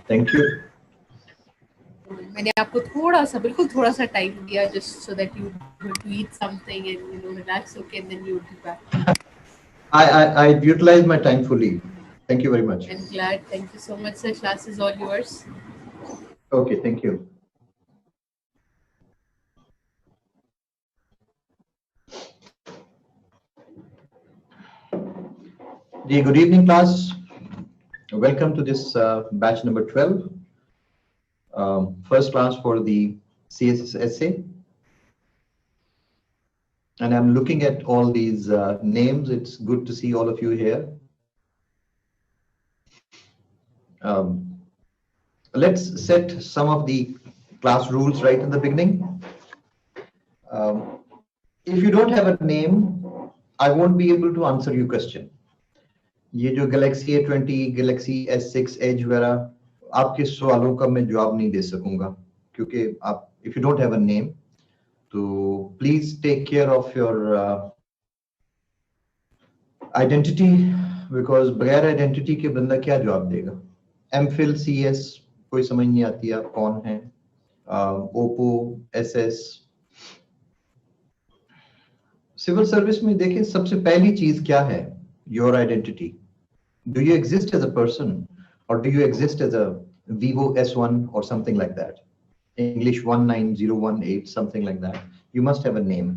Thank you. मैंने आपको थोड़ा सा, बिल्कुल थोड़ा सा टाइम दिया, just so that you would eat something and relax, okay, and then you would be back. I utilized my time fully. Thank you very much. I'm glad. Thank you so much, sir. Class is all yours. Okay, thank you. Good evening, class. Welcome to this batch number 12. First class for the CSS Essay. And I'm looking at all these names. It's good to see all of you here. Let's set some of the class rules right in the beginning. If you don't have a name, I won't be able to answer your question. ये जो Galaxy A20, Galaxy S6 Edge वगैरह आपके सवालों का मैं जवाब नहीं दे सकूंगा क्योंकि आप if you don't have a name, तो please take care of your identity because बगैर identity के बंदा क्या जवाब देगा? MPhil CS कोई समझ नहीं आती आप कौन है? Oppo SS सिविल सर्विस में देखें सबसे पहली चीज क्या है? Your identity. Do you exist as a person or do you exist as a Vivo S1 or something like that? English 19018 something like that. You must have a name.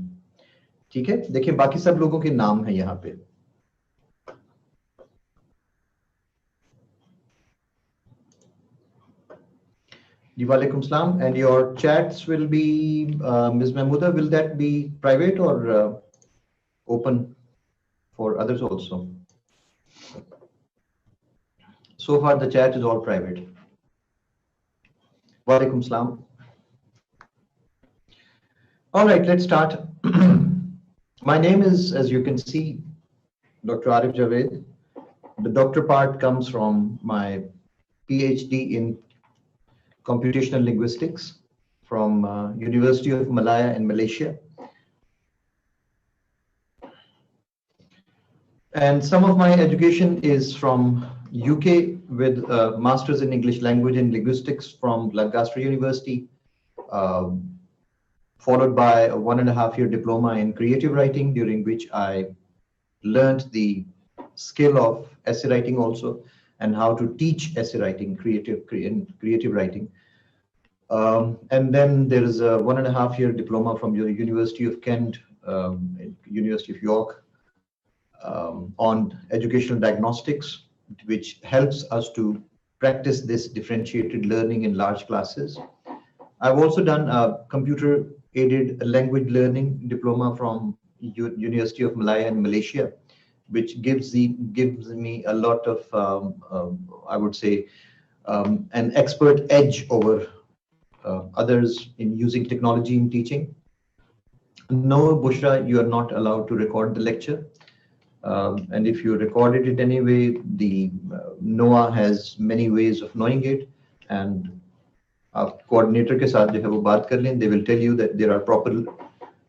ठीक है? देखिए बाकी सब लोगों के नाम है यहाँ पे. Walaikum salam. And your chats will be, Ms. Mahmouda, will that be private or open for others also? So far, the chat is all private. Walaikum salam. All right, let's start. My name is, as you can see, Dr. Arif Javed. The doctor part comes from my PhD in computational linguistics from University of Malaya in Malaysia. And some of my education is from UK with a master's in English language and linguistics from Lancaster University, followed by a 1.5-year diploma in creative writing, during which I learned the skill of essay writing also and how to teach essay writing, creative writing. And then there is a 1.5-year diploma from the University of Kent, University of York, on educational diagnostics, which helps us to practice this differentiated learning in large classes. I've also done a computer-aided language learning diploma from University of Malaya in Malaysia, which gives me a lot of, I would say, an expert edge over others in using technology in teaching. No, Bushra, you are not allowed to record the lecture. And if you recorded it anyway, the NOAA has many ways of knowing it. And our coordinator के साथ जो है वो बात कर लें, they will tell you that there are proper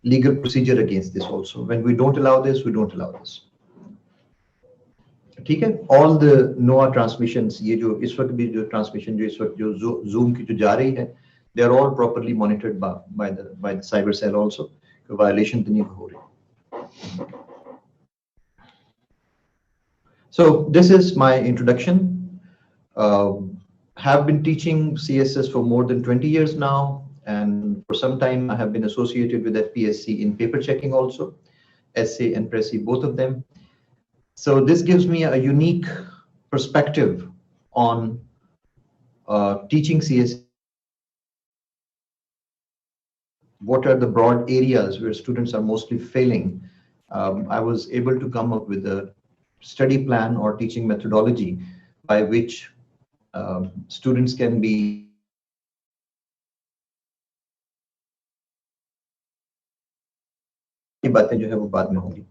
legal procedure against this also. When we don't allow this, we don't allow this. ठीक है? All the NOAA transmissions, ये जो इस वक्त भी जो transmission जो इस वक्त जो Zoom की जो जा रही है, they are all properly monitored by the cyber cell also. Violation तो नहीं हो रही. So this is my introduction. Have been teaching CSS for more than 20 years now, and for some time I have been associated with FPSC in paper checking also, essay and Pressy, both of them. So this gives me a unique perspective on teaching CSS. What are the broad areas where students are mostly failing? I was able to come up with a study plan or teaching methodology by which students can be बातें जो है वो बाद में होंगी.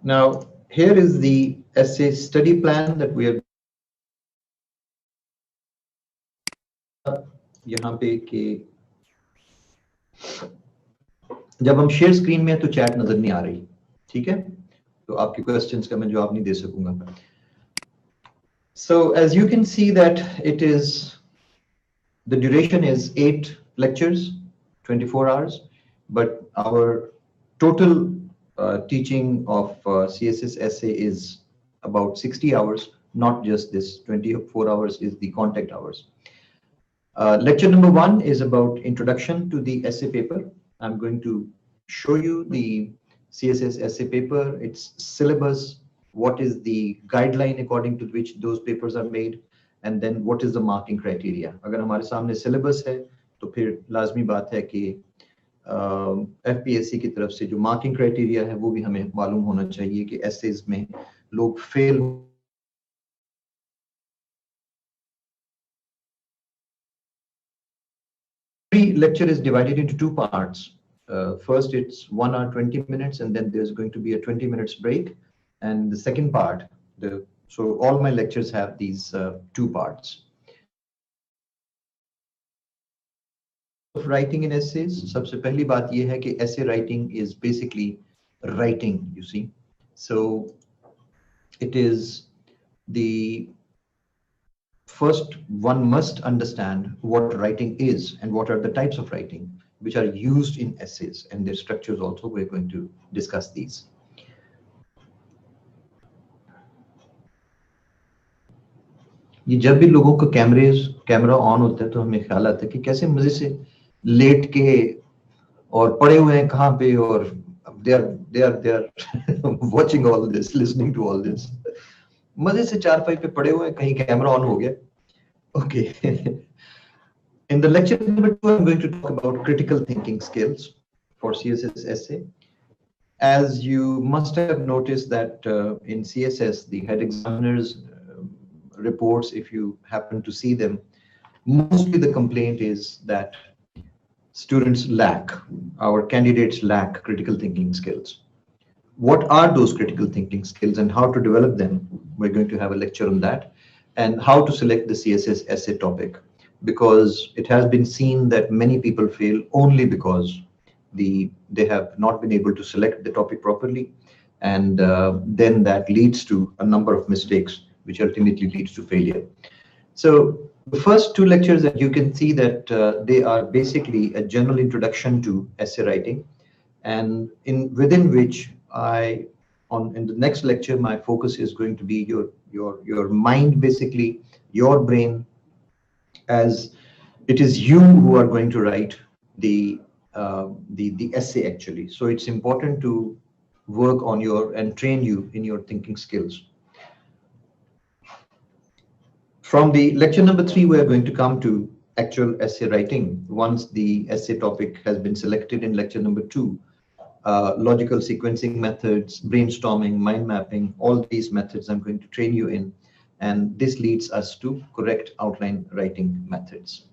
Now here is the essay study plan that we have. यहाँ पे कि जब हम शेयर स्क्रीन में तो चैट नजर नहीं आ रही, ठीक है? तो आपके क्वेश्चंस का मैं जवाब नहीं दे सकूंगा. So as you can see that it is, the duration is 8 lectures, 24 hours, but our total teaching of CSS essay is about 60 hours, not just this 24 hours is the contact hours. Lecture number 1 is about introduction to the essay paper. I'm going to show you the CSS essay paper, its syllabus, what is the guideline according to which those papers are made, and then what is the marking criteria. अगर हमारे सामने syllabus है तो फिर लाजमी बात है कि FPSC की तरफ से जो marking criteria है वो भी हमें मालूम होना चाहिए कि essays में लोग fail. Every lecture is divided into 2 parts. First, it's 1 hour 20 minutes, and then there's going to be a 20 minutes break. And the second part, so all my lectures have these 2 parts. Of writing in essays, सबसे पहली बात ये है कि essay writing is basically writing, you see. So it is the first one must understand what writing is and what are the types of writing which are used in essays and their structures also. We're going to discuss these. ये जब भी लोगों का camera on होता है तो हमें ख्याल आता है कि कैसे मजे से लेट के और पड़े हुए हैं कहाँ पे और they are watching all this, listening to all this. मजे से चारपाई पे पड़े हुए हैं, कहीं कैमरा ऑन हो गया. Okay. In the lecture number 2, I'm going to talk about critical thinking skills for CSS essay. As you must have noticed that in CSS, the head examiners reports, if you happen to see them, mostly the complaint is that students lack, our candidates lack critical thinking skills. What are those critical thinking skills and how to develop them? We're going to have a lecture on that. And how to select the CSS essay topic, because it has been seen that many people fail only because they have not been able to select the topic properly, and then that leads to a number of mistakes which ultimately leads to failure. So the first 2 lectures that you can see that they are basically a general introduction to essay writing, and within which in the next lecture, my focus is going to be your mind, basically your brain, as it is you who are going to write the essay actually. So it's important to work on and train you in your thinking skills. From the lecture number 3, we are going to come to actual essay writing. Once the essay topic has been selected in lecture number 2, logical sequencing methods, brainstorming, mind mapping, all these methods I'm going to train you in. And this leads us to correct outline writing methods.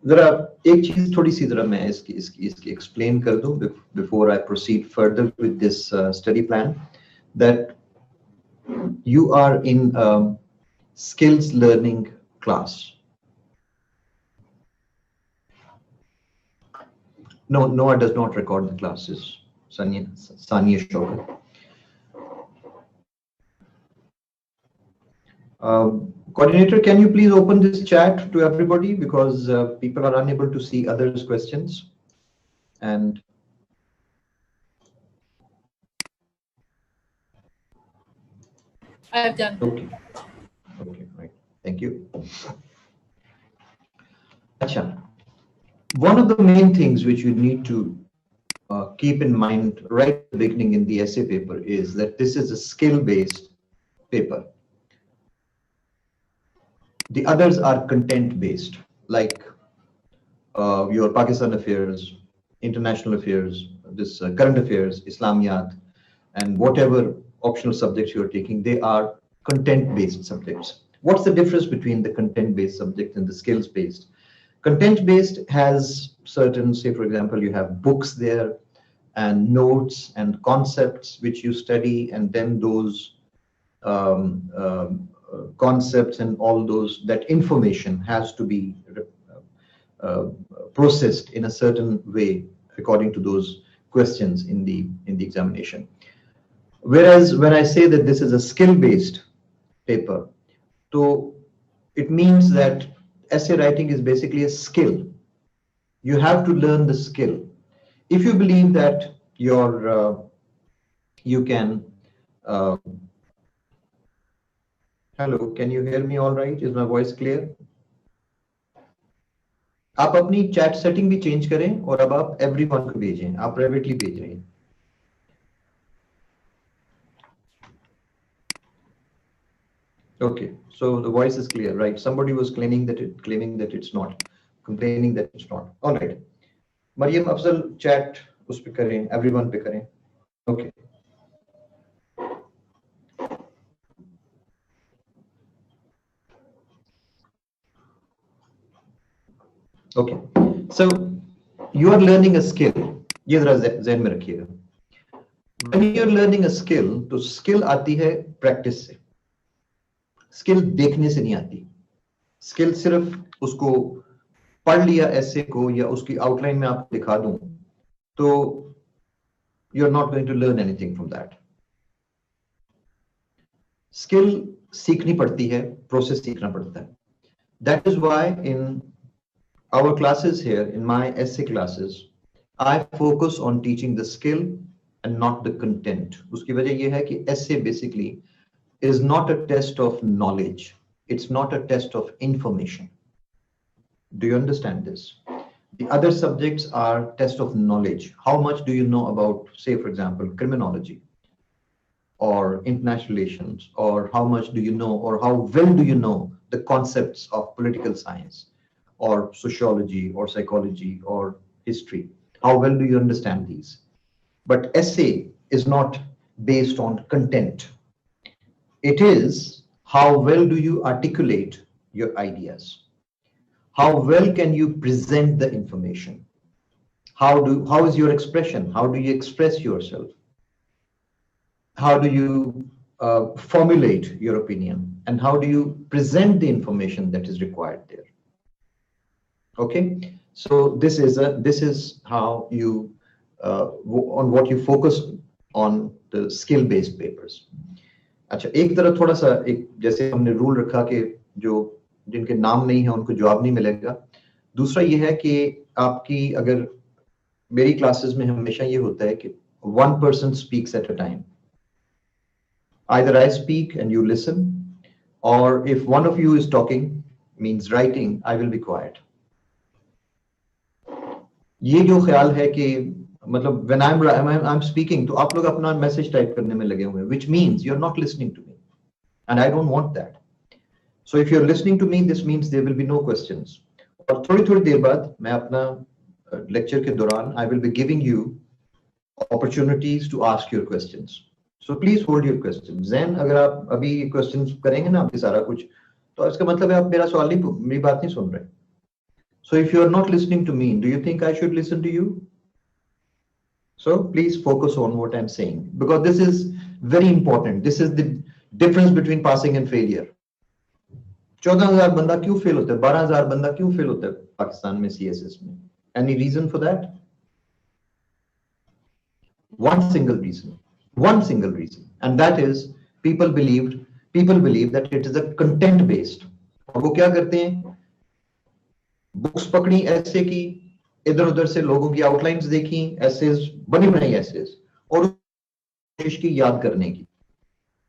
जरा एक चीज थोड़ी सी जरा मैं इसकी explain कर दूं before I proceed further with this study plan, that you are in a skills learning class. No, Noah does not record the classes. Sanya Shogar. Coordinator, can you please open this chat to everybody, because people are unable to see others' questions. And I have done. Okay, right. Thank you. Acha. One of the main things which you need to keep in mind right at the beginning in the essay paper is that this is a skill-based paper. The others are content-based, like your Pakistan affairs, international affairs, this current affairs, Islamiyat, and whatever optional subjects you're taking, they are content-based subjects. What's the difference between the content-based subject and the skills-based? Content-based has certain, say, for example, you have books there and notes and concepts which you study, and then those concepts and all that information has to be processed in a certain way according to those questions in the examination. Whereas when I say that this is a skill-based paper, so it means that essay writing is basically a skill. You have to learn the skill. If you believe that you can, uh, hello, can you hear me all right? Is my voice clear? आप अपनी chat setting भी change करें और अब आप everyone को भेजें, आप प्राइवेटली भेज रहे हैं. Okay, so the voice is clear, right? Somebody was claiming that it's not, complaining that it's not. All right. Mariam Afzal chat उस पे करें, everyone पे करें. Okay. Okay. So you are learning a skill. ये जरा ज़हन में रखिएगा. When you are learning a skill, तो skill आती है practice से. Skill देखने से नहीं आती. Skill सिर्फ उसको पढ़ लिया ऐसे को या उसकी आउटलाइन में आपको दिखा दूं, तो you're not going to learn anything from that. Skill सीखनी पड़ती है, process सीखना पड़ता है. That is why in our classes here, in my essay classes, I focus on teaching the skill and not the content. उसकी वजह ये है कि essay basically is not a test of knowledge. It's not a test of information. Do you understand this? The other subjects are test of knowledge. How much do you know about, say, for example, criminology or international relations, or how much do you know, or how well do you know the concepts of political science or sociology or psychology or history? How well do you understand these? But essay is not based on content. It is how well do you articulate your ideas? How well can you present the information? How is your expression? How do you express yourself? How do you formulate your opinion? And how do you present the information that is required there? Okay, so this is how you on what you focus on the skill-based papers. अच्छा, एक तरह थोड़ा सा एक जैसे हमने rule रखा कि जो जिनके नाम नहीं है उनको जवाब नहीं मिलेगा. दूसरा ये है कि आपकी अगर मेरी क्लासेस में हमेशा ये होता है कि one person speaks at a time. Either I speak and you listen, or if one of you is talking, means writing, I will be quiet. ये जो ख्याल है कि मतलब when I'm speaking, तो आप लोग अपना मैसेज टाइप करने में लगे हुए हैं, which means you're not listening to me, and I don't want that. So if you're listening to me, this means there will be no questions. और थोड़ी देर बाद मैं अपना लेक्चर के दौरान I will be giving you opportunities to ask your questions. So please hold your questions. Then अगर आप अभी questions करेंगे ना अभी सारा कुछ, तो इसका मतलब है आप मेरा सवाल नहीं, मेरी बात नहीं सुन रहे. So if you are not listening to me, do you think I should listen to you? So please focus on what I'm saying, because this is very important. This is the difference between passing and failure. 14,000 बंदा क्यों fail होता है, 12,000 बंदा क्यों fail होता है पाकिस्तान में CSS में? Any reason for that? One single reason, and that is people believe that it is a content based. और वो क्या करते हैं, बुक्स पकड़ी ऐसे की, इधर उधर से लोगों की आउटलाइंस देखी, एसेज बनी बनाई एसेज, और देश की याद करने की,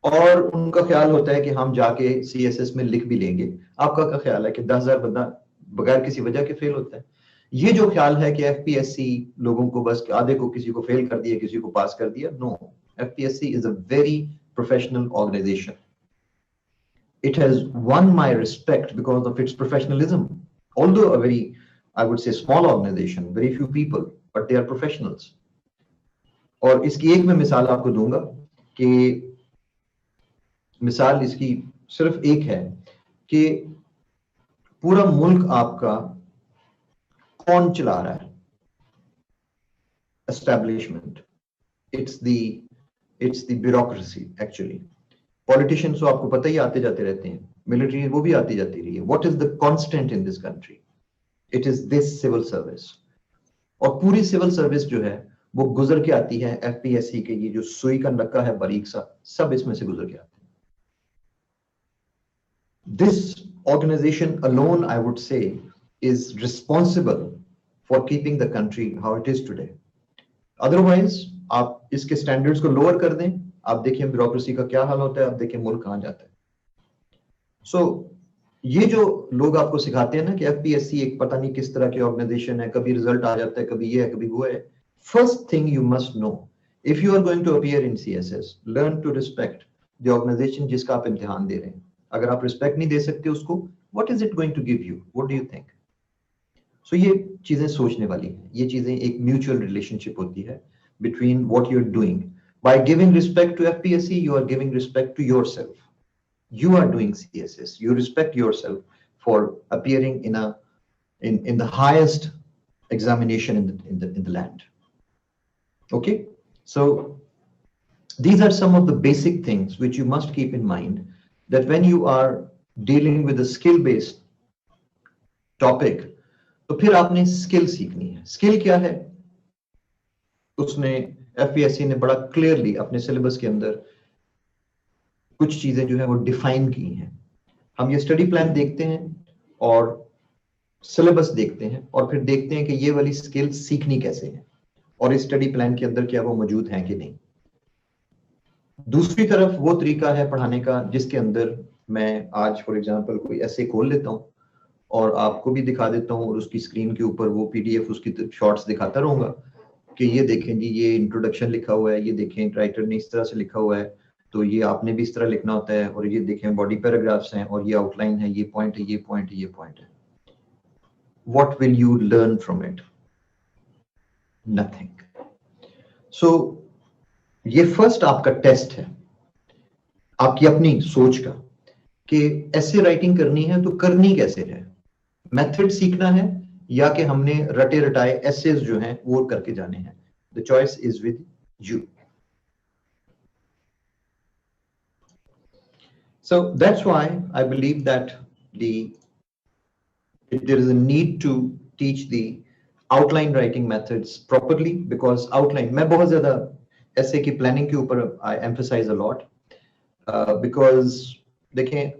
और उनका ख्याल होता है कि हम जाके CSS में लिख भी लेंगे. आपका क्या ख्याल है कि 10,000 बंदा बगैर किसी वजह के फेल होता है? ये जो ख्याल है कि FPSC लोगों को बस आधे को किसी को फेल कर दिया, किसी को पास कर दिया, no. FPSC is a very professional organization. It has won my respect because of its professionalism. Although a very, I would say, small organization, very few people, but they are professionals. और इसकी एक मैं मिसाल आपको दूंगा कि मिसाल इसकी सिर्फ एक है कि पूरा मुल्क आपका कौन चला रहा है? Establishment. It's the bureaucracy actually. Politicians तो आपको पता ही आते जाते रहते हैं, military वो भी आती जाती रही है. What is the constant in this country? It is this civil service. और पूरी civil service जो है वो गुजर के आती है एफपीएससी के ये जो सुई का नक्का है बारीक सा, सब इसमें से गुजर के आते हैं. This organization alone, I would say, is responsible for keeping the country how it is today. Otherwise, आप इसके स्टैंडर्ड्स को लोअर कर दें, आप देखिए ब्यूरोक्रेसी का क्या हाल होता है, आप देखिए मुल्क कहाँ जाता है. So, ये जो लोग आपको सिखाते हैं ना कि एफपीएससी एक पता नहीं किस तरह की ऑर्गेनाइजेशन है, कभी रिजल्ट आ जाता है, कभी ये है, कभी वो है. First thing you must know, if you are going to appear in CSS, learn to respect the organization जिसका आप इम्तिहान दे रहे हैं. अगर आप रिस्पेक्ट नहीं दे सकते उसको, what is it going to give you, what do you think? So ये चीजें सोचने वाली हैं. ये चीजें एक म्यूचुअल रिलेशनशिप होती है between what you are doing. By giving respect to FPSC, you are giving respect to yourself. You are doing CSS. You respect yourself for appearing in the highest examination in the land. Okay, so these are some of the basic things which you must keep in mind, that when you are dealing with a skill-based topic, तो फिर आपने skill सीखनी है. Skill क्या है? उसने FPSC ने बड़ा clearly अपने syllabus के अंदर कुछ चीजें जो है वो डिफाइन की हैं. हम ये स्टडी प्लान देखते हैं और सिलेबस देखते हैं और फिर देखते हैं कि ये वाली स्किल सीखनी कैसे है और इस स्टडी प्लान के अंदर क्या वो मौजूद है कि नहीं. दूसरी तरफ वो तरीका है पढ़ाने का जिसके अंदर मैं आज फॉर एग्जांपल कोई ऐसे खोल लेता हूं और आपको भी दिखा देता हूं और उसकी स्क्रीन के ऊपर वो पीडीएफ उसकी शॉर्ट्स दिखाता रहूंगा कि ये देखें जी, ये इंट्रोडक्शन लिखा हुआ है, ये देखें राइटर ने इस तरह से लिखा हुआ है, तो ये आपने भी इस तरह लिखना होता है, और ये देखें बॉडी पैराग्राफ्स हैं और ये आउटलाइन है, ये पॉइंट है, ये पॉइंट है, ये पॉइंट है. What will you learn from it? Nothing. So ये फर्स्ट आपका टेस्ट है आपकी अपनी सोच का कि ऐसे राइटिंग करनी है तो करनी कैसे है. मेथड सीखना है या कि हमने रटे रटाए एसेज जो हैं वो करके जाने हैं. The choice is with you. So that's why I believe that there is a need to teach the outline writing methods properly, because outline मैं बहुत ज़्यादा ऐसे की planning के ऊपर I emphasize a lot, because देखें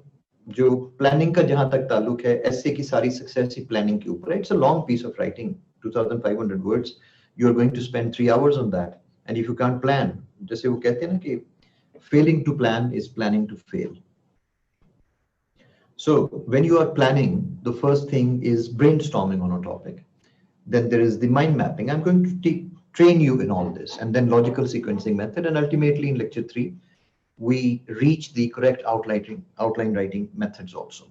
जो planning का जहाँ तक ताल्लुक है, ऐसे की सारी success ही planning के ऊपर है. It's a long piece of writing, 2500 words. You are going to spend 3 hours on that, and if you can't plan, जैसे वो कहते हैं ना कि failing to plan is planning to fail. So when you are planning, the first thing is brainstorming on a topic. Then there is the mind mapping. I'm going to train you in all this, and then logical sequencing method. And ultimately in lecture 3, we reach the correct outline writing methods also.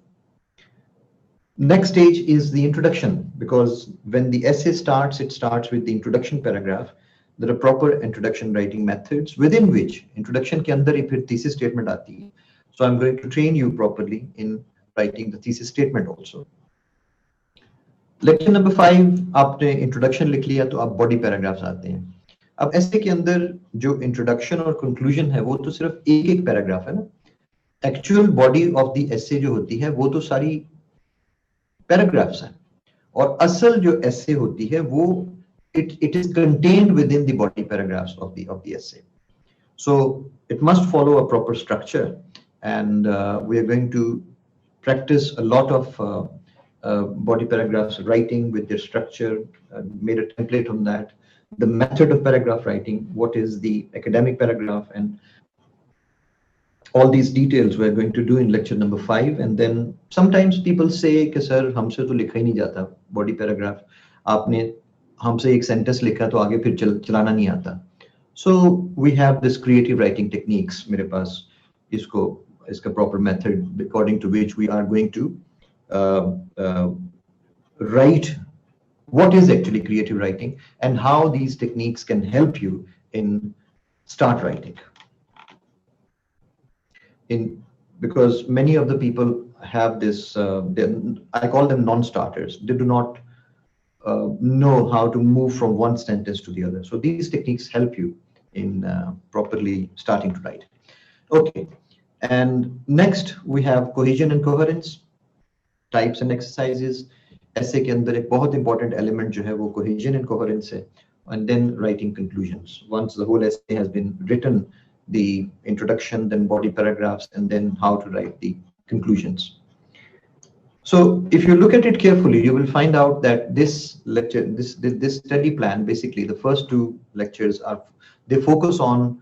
Next stage is the introduction, because when the essay starts, it starts with the introduction paragraph. There are proper introduction writing methods within which introduction के अंदर ही फिर thesis statement आती है. So I'm going to train you properly in writing the thesis statement also. Lecture number 5, आपने introduction लिख लिया तो आप body paragraphs आते हैं. अब ऐसे के अंदर जो introduction और conclusion है वो तो सिर्फ एक paragraph है ना. Actual body of the essay जो होती है वो तो सारी paragraphs हैं, और असल जो essay होती है वो it is contained within the body paragraphs of the essay. So it must follow a proper structure, and we are going to practice a lot of body paragraphs writing with their structure, made a template on that, the method of paragraph writing, what is the academic paragraph, and all these details we're going to do in lecture number 5. And then sometimes people say कि sir हमसे तो लिखा ही नहीं जाता body paragraph, आपने हमसे एक sentence लिखा तो आगे फिर चलाना नहीं आता. So we have this creative writing techniques मेरे पास, इसका proper method according to which we are going to write what is actually creative writing and how these techniques can help you in start writing. Because many of the people have this, I call them non-starters. They do not know how to move from one sentence to the other. So these techniques help you in properly starting to write. Okay. And next we have cohesion and coherence, types and exercises. ऐसे के अंदर एक बहुत important element जो है वो cohesion and coherence है, and then writing conclusions. Once the whole essay has been written, the introduction, then body paragraphs, and then how to write the conclusions. So if you look at it carefully, you will find out that this lecture, this study plan, basically the first two lectures are, they focus on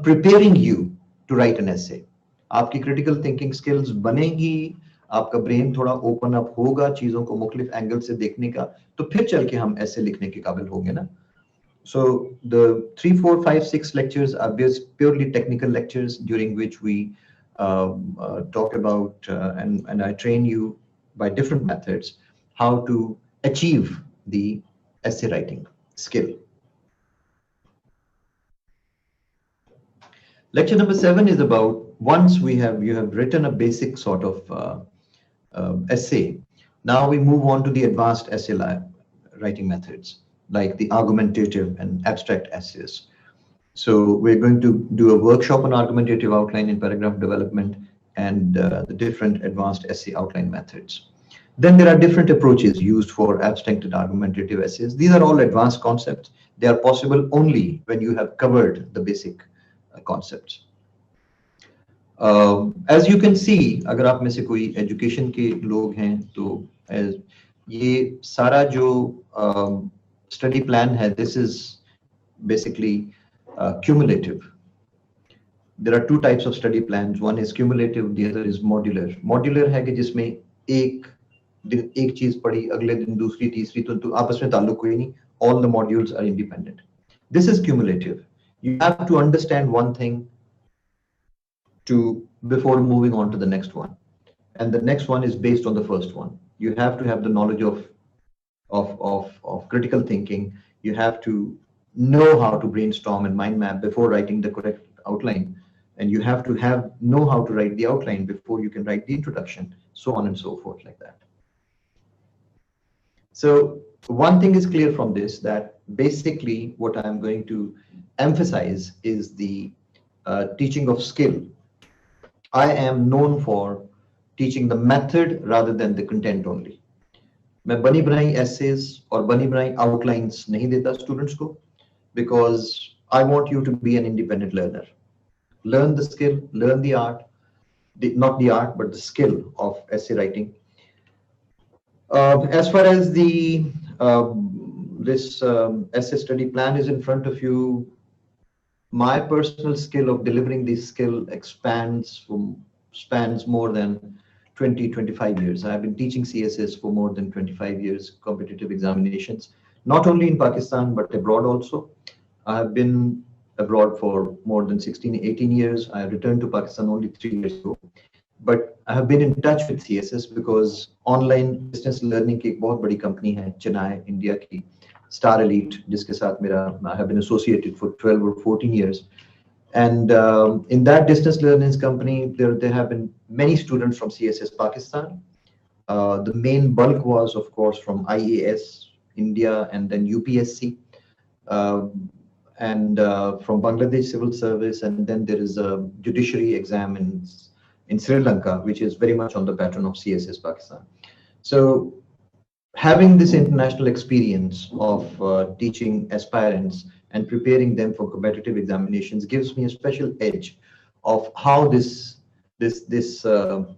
preparing you to write an essay. आपकी critical thinking skills बनेगी, आपका brain थोड़ा open up होगा चीजों को मुख्तलिफ angle से देखने का, तो फिर चल के हम ऐसे लिखने के काबिल होंगे ना. So the 3, 4, 5, 6 lectures are purely technical lectures during which we talk about and I train you by different methods how to achieve the essay writing skill. Lecture number 7 is about once you have written a basic sort of essay. Now we move on to the advanced essay writing methods like the argumentative and abstract essays. So we're going to do a workshop on argumentative outline in paragraph development and the different advanced essay outline methods. Then there are different approaches used for abstract and argumentative essays. These are all advanced concepts. They are possible only when you have covered the basic concepts. As you can see, अगर आप में से कोई education के लोग हैं तो ये सारा जो study plan है, this is basically cumulative. There are two types of study plans. One is cumulative, the other is modular. Modular है कि जिसमें एक चीज पढ़ी, अगले दिन दूसरी, तीसरी, तो आपस में ताल्लुक कोई नहीं. All the modules are independent. This is cumulative. You have to understand one thing before moving on to the next one, and the next one is based on the first one. You have to have the knowledge of critical thinking. You have to know how to brainstorm and mind map before writing the correct outline, and you have to know how to write the outline before you can write the introduction, so on and so forth, like that. So one thing is clear from this, that basically what I'm going to emphasize is the teaching of skill. I am known for teaching the method rather than the content only. मैं बनी बनाई essays और बनी बनाई outlines नहीं देता students को, because I want you to be an independent learner. Learn the skill, learn the art, not the art, but the skill of essay writing. As far as the this essay study plan is in front of you, my personal skill of delivering this skill spans more than 20-25 years. I have been teaching CSS for more than 25 years, competitive examinations, not only in Pakistan, but abroad also. I have been abroad for more than 16-18 years. I returned to Pakistan only 3 years ago. But I have been in touch with CSS because online distance learning की एक बहुत बड़ी company है, Chennai, India की Star Elite, जिसके साथ I have been associated for 12 or 14 years. And in that distance learning company, there have been many students from CSS Pakistan. The main bulk was, of course, from IAS, India, and then UPSC, and from Bangladesh Civil Service, and then there is a judiciary exam in Sri Lanka, which is very much on the pattern of CSS Pakistan. So having this international experience of teaching aspirants and preparing them for competitive examinations gives me a special edge of how these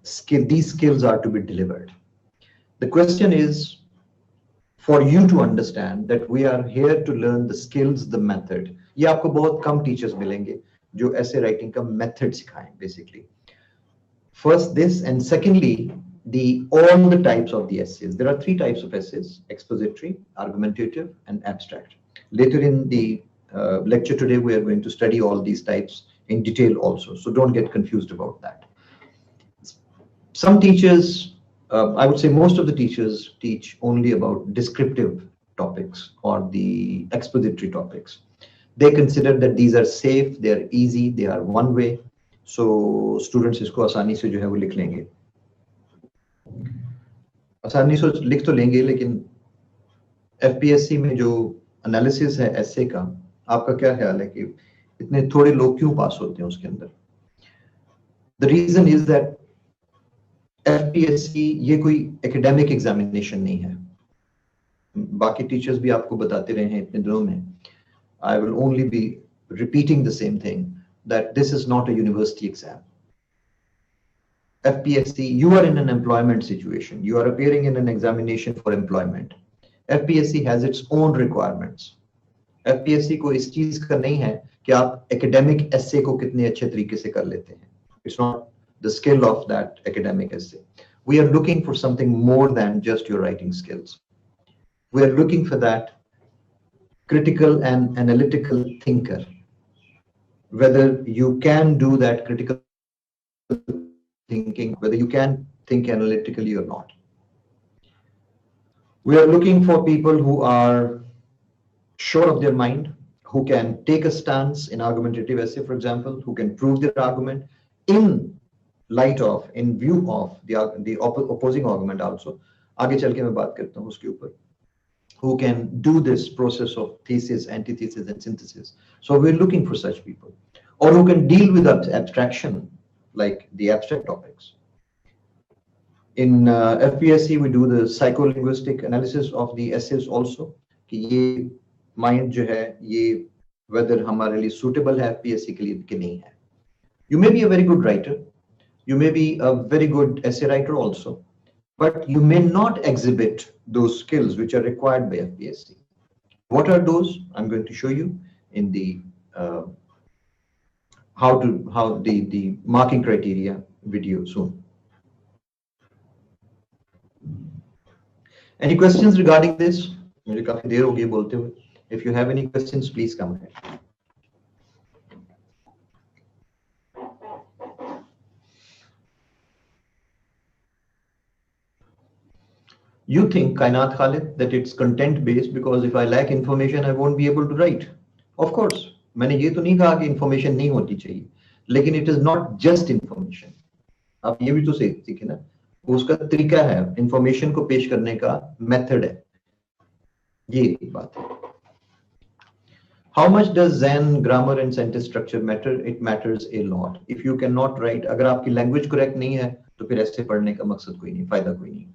skills are to be delivered. The question is for you to understand that we are here to learn the skills, the method. ये आपको बहुत कम teachers मिलेंगे जो essay writing का method सिखाएं basically. First this, and secondly all the types of the essays. There are 3 types of essays: expository, argumentative, and abstract. Later in the lecture today, we are going to study all these types in detail also. So don't get confused about that. Some teachers, I would say most of the teachers, teach only about descriptive topics or the expository topics. They consider that these are safe, they are easy, they are one way. So students इसको आसानी से जो है वो लिख लेंगे. आसानी से लिख तो लेंगे, लेकिन FPSC में जो एनालिसिस है एसे का, आपका क्या ख्याल है कि इतने थोड़े लोग क्यों पास होते हैं उसके अंदर? The reason is that FPSC ये कोई एकेडमिक एग्जामिनेशन नहीं है. बाकी टीचर्स भी आपको बताते रहे हैं इतने दिनों में, I will only be repeating the same thing, that this is not a university exam. FPSC, you are in an employment situation. You are appearing in an examination for employment. FPSC has its own requirements. FPSC को इस चीज का नहीं है कि आप academic essay को कितने अच्छे तरीके से कर लेते हैं. It's not the skill of that academic essay. We are looking for something more than just your writing skills. We are looking for that critical and analytical thinker. Whether you can do that critical thinking, whether you can think analytically or not. We are looking for people who are sure of their mind, who can take a stance in argumentative essay, for example, who can prove their argument in light of, in view of the opposing argument also. आगे चल के मैं बात करता हूँ उसके ऊपर. Who can do this process of thesis, antithesis, and synthesis. So we're looking for such people. Or who can deal with abstraction, like the abstract topics. In FPSC, we do the psycholinguistic analysis of the essays also. कि ये mind जो है, ये whether हमारे लिए suitable है FPSC के लिए कि नहीं है. You may be a very good writer. You may be a very good essay writer also. But you may not exhibit those skills which are required by FPSC. What are those? I'm going to show you in the how the marking criteria video soon. Any questions regarding this? मुझे काफी देर हो गई बोलते हुए. If you have any questions, please come ahead. You think, Kainat Khalid, that it's content based because if I lack information, I won't be able to write. Of course, मैंने ये तो नहीं कहा कि information नहीं होती चाहिए, लेकिन it is not just information. आप ये भी तो सीखे ना, उसका तरीका है, information को पेश करने का method है. ये बात है. How much does Zen, grammar and sentence structure matter? It matters a lot. If you cannot write, अगर आपकी language correct नहीं है, तो फिर ऐसे पढ़ने का मकसद कोई नहीं, फायदा कोई नहीं.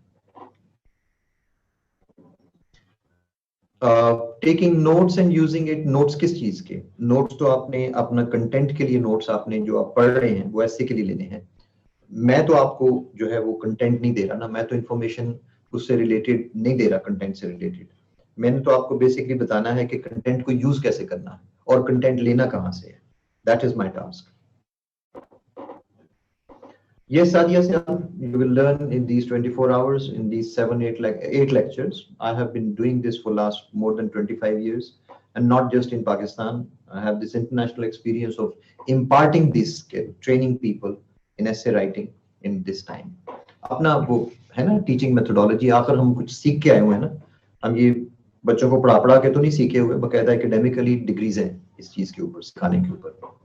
Taking notes and using it. Notes किस चीज के? नोट्स तो आपने अपना कंटेंट के लिए, नोट्स आपने जो आप पढ़ रहे हैं वो ऐसे के लिए लेने हैं. मैं तो आपको जो है वो कंटेंट नहीं दे रहा ना, मैं तो इंफॉर्मेशन उससे रिलेटेड नहीं दे रहा, कंटेंट से रिलेटेड. मैंने तो आपको बेसिकली बताना है कि कंटेंट को यूज कैसे करना है और कंटेंट लेना कहाँ से है. That is my task. Yes, Sadia, you will learn in these 24 hours, in these 8 lectures. I have been doing this for last more than 25 years, and not just in Pakistan. I have this international experience of imparting this skill, training people in essay writing in this time. अपना वो है ना teaching methodology, आखिर हम कुछ सीख के आए हुए हैं ना. हम ये बच्चों को पढ़ा के तो नहीं सीखे हुए, बकायदा एकेडमिकली डिग्रीज हैं इस चीज के ऊपर, सिखाने के ऊपर.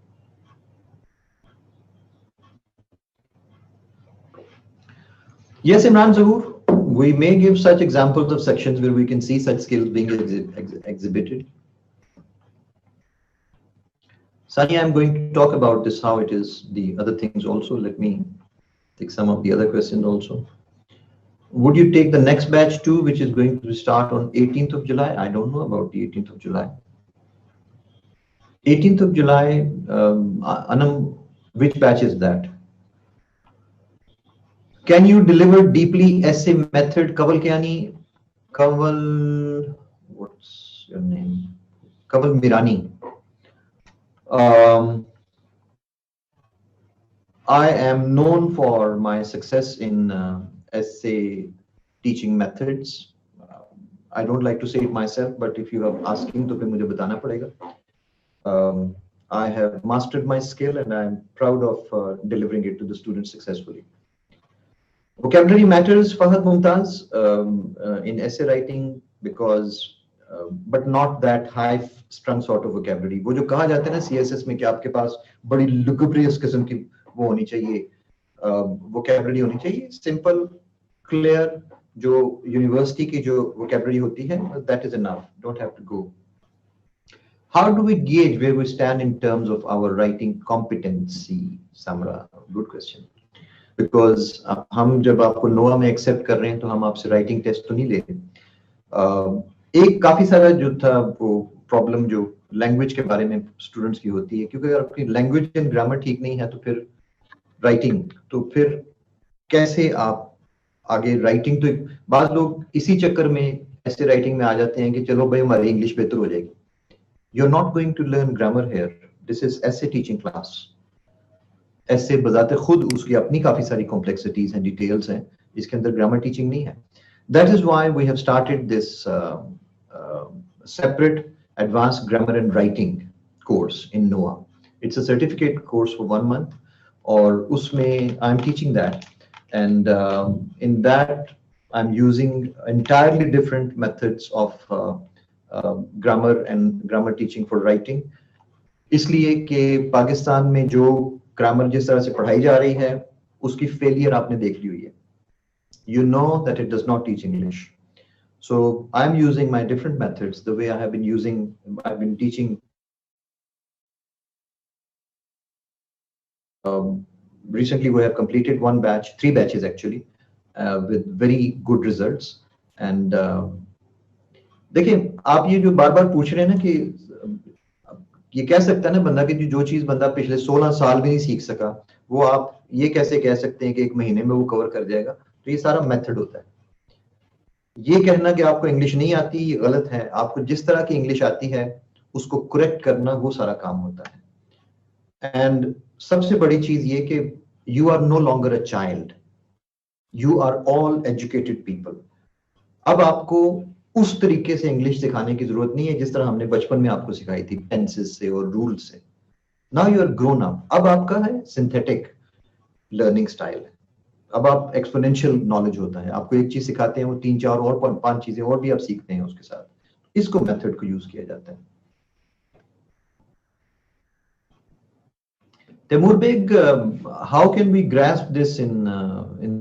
Yes, Imran Zahoor, we may give such examples of sections where we can see such skills being exhibited. Sani, I'm going to talk about this, how it is, the other things also. Let me take some of the other questions also. Would you take the next batch too, which is going to start on 18th of July? I don't know about the 18th of July. 18th of July, Anam, which batch is that? Can you deliver deeply essay method? Kaval Kyani, Kaval, what's your name? Kaval Mirani. I am known for my success in essay teaching methods. I don't like to say it myself, but if you are asking, to mujhe batana padega. I have mastered my skill and I am proud of delivering it to the students successfully. Vocabulary matters, Fahad Mumtaz, in essay writing because, but not that high-strung sort of vocabulary. वो जो कहा जाता है ना CSS में कि आपके पास बड़ी lugubrious किस्म की वो होनी चाहिए, vocabulary होनी चाहिए, simple, clear, जो university की जो vocabulary होती है, that is enough. Don't have to go. How do we gauge where we stand in terms of our writing competency, Samra? Good question. Because हम जब आपको नोआ में एक्सेप्ट कर रहे हैं तो हम आपसे राइटिंग टेस्ट तो नहीं ले रहे. एक काफी सारा जो था वो प्रॉब्लम जो लैंग्वेज के बारे में स्टूडेंट्स की होती है, क्योंकि अगर आपकी लैंग्वेज एंड ग्रामर ठीक नहीं है तो फिर राइटिंग, तो फिर कैसे आप आगे राइटिंग, तो बाद लोग इसी चक्कर में ऐसे राइटिंग में आ जाते हैं कि चलो भाई हमारी इंग्लिश बेहतर हो जाएगी. You are not going to learn grammar here, this is essay teaching class. Essay बजाते खुद उसकी अपनी काफी सारी कॉम्प्लेक्सिटीज हैं, डिटेल्स हैं, इसके अंदर ग्रामर टीचिंग नहीं है. That is why we have started this separate advanced grammar and writing course in NOAA. It's a certificate course for 1 month, और उसमें I'm teaching that, and in that I'm using entirely different methods of grammar and grammar teaching for writing. इसलिए कि पाकिस्तान में जो grammar जिस तरह से पढ़ाई जा रही है उसकी फेलियर आपने देख ली हुई है. You know that it does not teach English. So I'm using my different methods, the way I've been teaching. Recently we have completed 3 batches actually, with very good results. And देखिए, आप ये जो बार बार पूछ रहे हैं ना कि ये कह सकता है ना बंदा कि जो चीज बंदा पिछले 16 साल भी नहीं सीख सका, वो आप ये कैसे कह सकते हैं कि 1 महीने में वो कवर कर जाएगा. तो ये सारा मेथड होता है. ये कहना कि आपको इंग्लिश नहीं आती ये गलत है. आपको जिस तरह की इंग्लिश आती है उसको करेक्ट करना, वो सारा काम होता है. एंड सबसे बड़ी चीज ये कि you are no longer a child, you are all educated people. अब आपको उस तरीके से इंग्लिश सिखाने की जरूरत नहीं है जिस तरह हमने बचपन में आपको सिखाई थी, टेंसेस से और रूल से. Now you are grown up. अब आपका है सिंथेटिक लर्निंग स्टाइल. अब आप एक्सपोनेंशियल नॉलेज होता है, आपको एक चीज सिखाते हैं वो 3-4 और 5 चीजें और भी आप सीखते हैं उसके साथ. इसको मेथड को यूज किया जाता है. Temur Beg, how can we grasp this in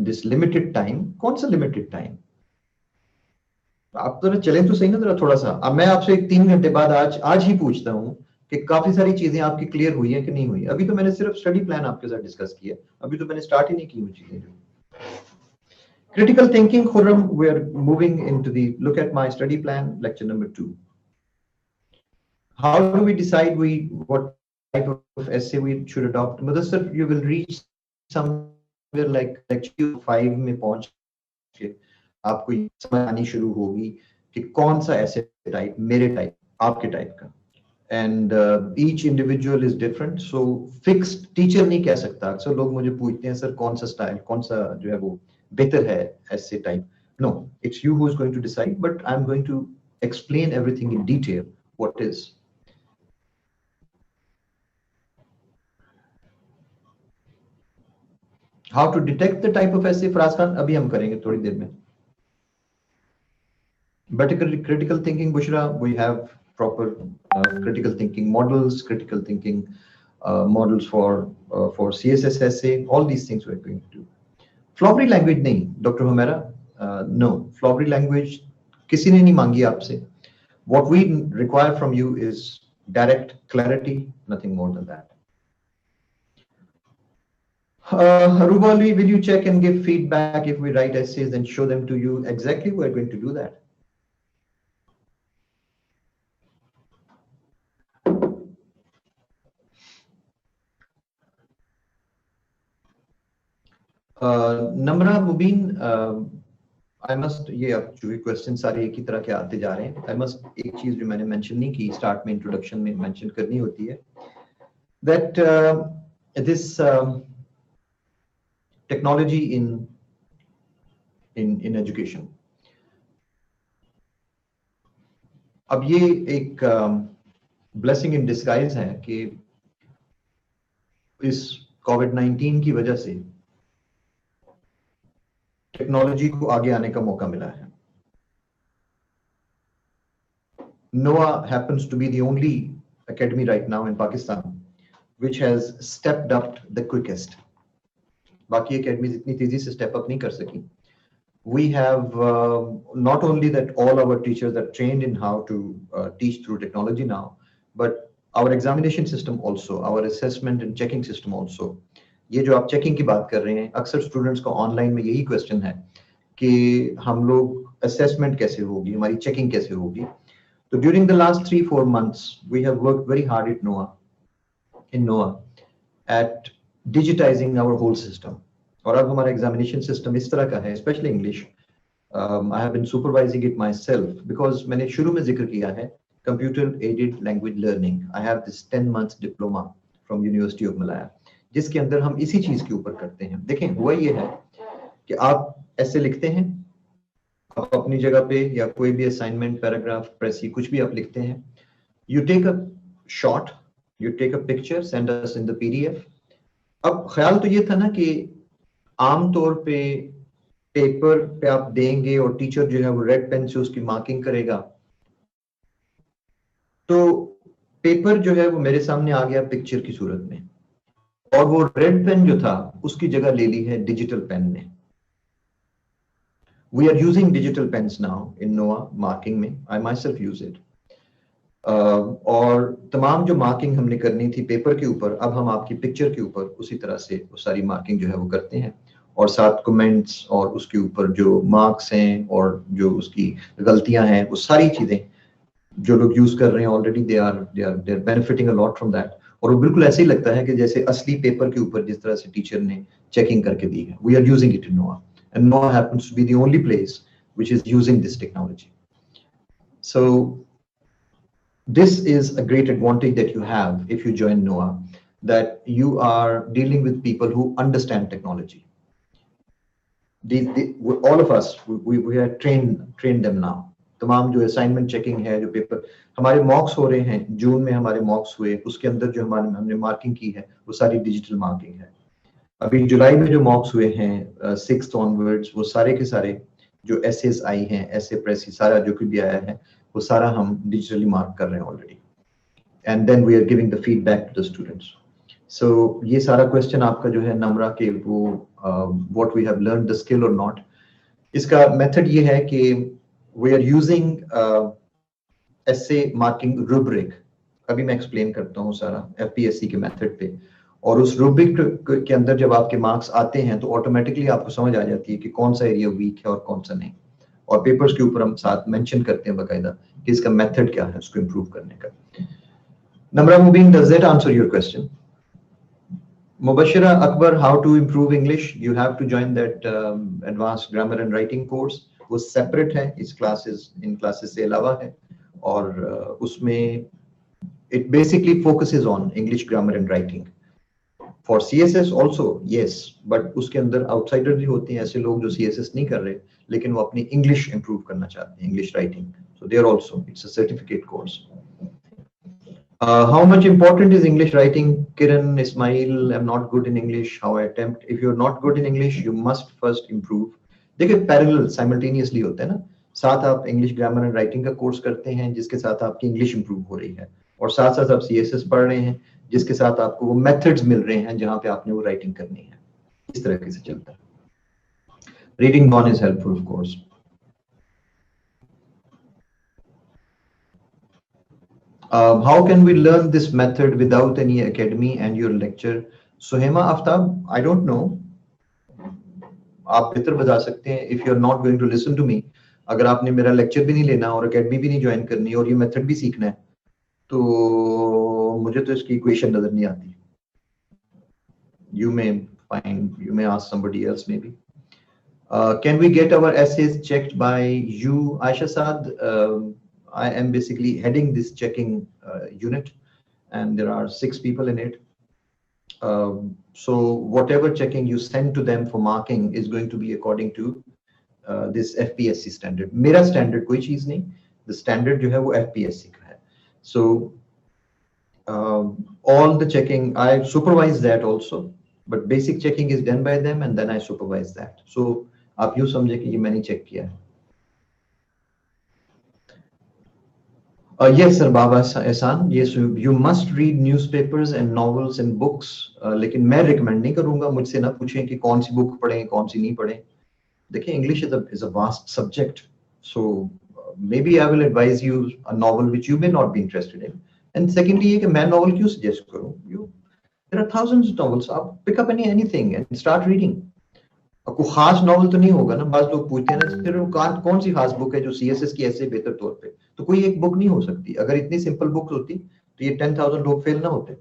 this limited time? कौन सा limited time? आप जरा चलें तो सही ना जरा थोड़ा सा. अब मैं आपसे 3 घंटे बाद आज ही पूछता हूँ कि काफी सारी चीजें आपकी क्लियर हुई है कि नहीं हुई. अभी तो मैंने सिर्फ स्टडी प्लान आपके साथ डिस्कस किया, अभी तो मैंने स्टार्ट ही नहीं की हुई चीजें. Critical thinking, Khurram, we are moving into the look at my study plan, lecture number 2. How do we decide what type of essay we should adopt? Mudassar, you will reach somewhere like lecture 5 में पहुंच के आपको समझ आनी शुरू होगी कि कौन सा essay type, मेरे type, आपके type का. And each individual is different, so fixed teacher नहीं कह सकता. अक्सर लोग मुझे पूछते हैं सर कौन सा स्टाइल, कौन सा जो है वो better है essay type. No, it's you who is going to decide, but I'm going to explain everything in detail what is. How to detect the type of essay, Faraz Khan, अभी हम करेंगे थोड़ी देर में. But critical thinking, Bushra, we have proper critical thinking models, critical thinking models for CSS essay, all these things we're going to do. Flowery language नहीं, doctor Humaira, no, flowery language किसी ने नहीं मांगी आपसे. What we require from you is direct clarity, nothing more than that. Rubali, will you check and give feedback if we write essays and show them to you? Exactly, we're going to do that. Namra Mubeen, I must, ये अब जो question सारे एक ही तरह के आते जा रहे हैं, आई मस्ट एक चीज जो मैंने मेंशन नहीं की स्टार्ट में, इंट्रोडक्शन में मेंशन करनी होती है, that this technology in education. अब ये एक ब्लेसिंग इन डिस्गाइज है कि इस कोविड-19 की वजह से टेक्नोलॉजी को आगे आने का मौका मिला है. NOAA happens to be the only academy right now in Pakistan which has stepped up the quickest. बाकी academies इतनी तेजी से step up नहीं कर सकी. We have not only that all our teachers are trained in how to teach through technology now, but our examination system also, our assessment and checking system also. ये जो आप checking की बात कर रहे हैं, अक्सर स्टूडेंट्स को ऑनलाइन में यही क्वेश्चन है कि हम लोग असेसमेंट कैसे होगी, हमारी चेकिंग कैसे होगी। तो during the last 3-4 months we have worked very hard in नोआ at digitizing our whole system. और अब हमारा एग्जामिनेशन सिस्टम इस तरह का है, specially English, I have been supervising it myself because मैंने शुरू में जिक्र किया है computer aided language learning. I have this 10 months diploma from university of Malaya, जिसके अंदर हम इसी चीज के ऊपर करते हैं। देखें, हुआ ये है कि आप ऐसे लिखते हैं, आप अपनी जगह पे या कोई भी असाइनमेंट, पैराग्राफ, प्रेसी, कुछ भी आप लिखते हैं, you take a shot, you take a picture, send us in the PDF. अब ख्याल तो ये था ना कि आमतौर पे पेपर पे आप देंगे और टीचर जो है वो रेड पेन से उसकी मार्किंग करेगा। तो पेपर जो है वो मेरे सामने आ गया पिक्चर की सूरत में, और वो रेड पेन जो था उसकी जगह ले ली है डिजिटल पेन ने। We are using digital pens now in नोआ मार्किंग में, I myself use it. और तमाम जो मार्किंग हमने करनी थी पेपर के ऊपर, अब हम आपकी पिक्चर के ऊपर उसी तरह से वो सारी मार्किंग जो है वो करते हैं, और साथ कमेंट्स और उसके ऊपर जो मार्क्स हैं और जो उसकी गलतियां हैं, वो सारी चीजें जो लोग यूज कर रहे हैं already, they are benefiting a lot from that. और वो बिल्कुल ऐसे ही लगता है कि जैसे असली पेपर के ऊपर जिस तरह से टीचर ने चेकिंग करके दी है। We are using it in नोआ, एंड नोआ happens to be the only place which is using this technology. So this is a great advantage that you have if you join NOAA, that you are dealing with people who understand technology. All of us, we are trained them now. तमाम जो assignment checking है, जो paper हमारे मॉक्स हो रहे हैं, जून में हमारे मॉक्स हुए, उसके अंदर जो हमने मार्किंग की है वो सारी डिजिटल मार्किंग है। अभी जुलाई में जो मॉक्स हुए हैं 6th ऑनवर्ड्स, वो सारे के सारे जो एसेस आई हैं, एसे प्रेस सारा जो कुछ भी आया है, वो सारा हम डिजिटली मार्क कर रहे हैं already, and then we are giving the feedback to the students. So ये सारा क्वेश्चन आपका जो है नम्रा के वो what we have learn the skill और नॉट, इसका मेथड ये है कि we are using essay marking rubric. अभी मैं एक्सप्लेन करता हूँ सारा एफपीएससी के मेथड पे, और उस रूब्रिक के अंदर जब आपके मार्क्स आते हैं तो ऑटोमेटिकली आपको समझ आ जाती है कि कौन सा एरिया वीक है और कौन सा नहीं, और पेपर्स के ऊपर हम साथ मेंशन करते हैं बाकायदा कि इसका मेथड क्या है उसको इंप्रूव करने का। Namra Mubin, does that answer your question? Mubashira Akbar, how to improve English? You have to join that advanced grammar and writing course. वो separate है, इस classes, इन classes से अलावा है, और उसमें it basically focuses on English grammar and writing. For CSS also, yes, but उसके अंदर outsider भी होते हैं, ऐसे लोग जो CSS नहीं कर रहे लेकिन वो अपनी English improve करना चाहते हैं, English writing. So there also, it's a certificate course. How much important is English writing? Kiran, Ismail, I'm not good in English. How I attempt? If you're not good in English, you must first improve. देखिए parallel, simultaneously होते हैं ना, साथ आप English grammar and writing का course करते हैं जिसके साथ आपकी English improve हो रही है, और साथ साथ आप CSS पढ़ रहे हैं जिसके साथ आपको वो methods मिल रहे हैं जहाँ पे आपने वो writing करनी है। इस तरह से चलता है। Reading one is helpful, of course. How can we learn this method without any academy and your lecture? Suhaima Aftab, I don't know. आप बेहतर बता सकते हैं। If you are not going to listen to me, अगर आपने मेरा lecture भी नहीं लेना और अकेडमी भी नहीं ज्वाइन करनी और ये मेथड भी सीखना है, तो मुझे तो इसकी इक्वेशन नजर नहीं आती। You may ask somebody else maybe. Can we get our essays checked by you, Aisha Saad? I am basically heading this checking unit, and there are 6 people in it. So whatever checking you send to them for marking is going to be according to this FPSC standard. मेरा standard कोई चीज नहीं, the standard जो है वो FPSC का है. So all the checking, I supervise that also, but basic checking is done by them and then I supervise that. So आप यूँ समझे कि ये मैंने चेक किया है. Yes, sir, Baba Ehsan. Yes, you must read newspapers and novels and books. लेकिन मैं recommend नहीं करूँगा, मुझसे ना पूछें कि कौन सी book पढ़ें, कौन सी नहीं पढ़ें. देखिए, English is a vast subject. So maybe I will advise you a novel which you may not be interested in. And secondly, ये कि मैं novel क्यों suggest करूँ? There are thousands of novels. आप pick up anything and start reading. अब कोई खास novel तो नहीं होगा ना, बाज लोग पूछते हैं ना फिर कौन सी खास बुक है जो सीएसएस की ऐसे बेहतर तौर पे, तो कोई एक बुक नहीं हो सकती। अगर इतनी सिंपल बुक होती तो ये 10,000 लोग फेल ना होते।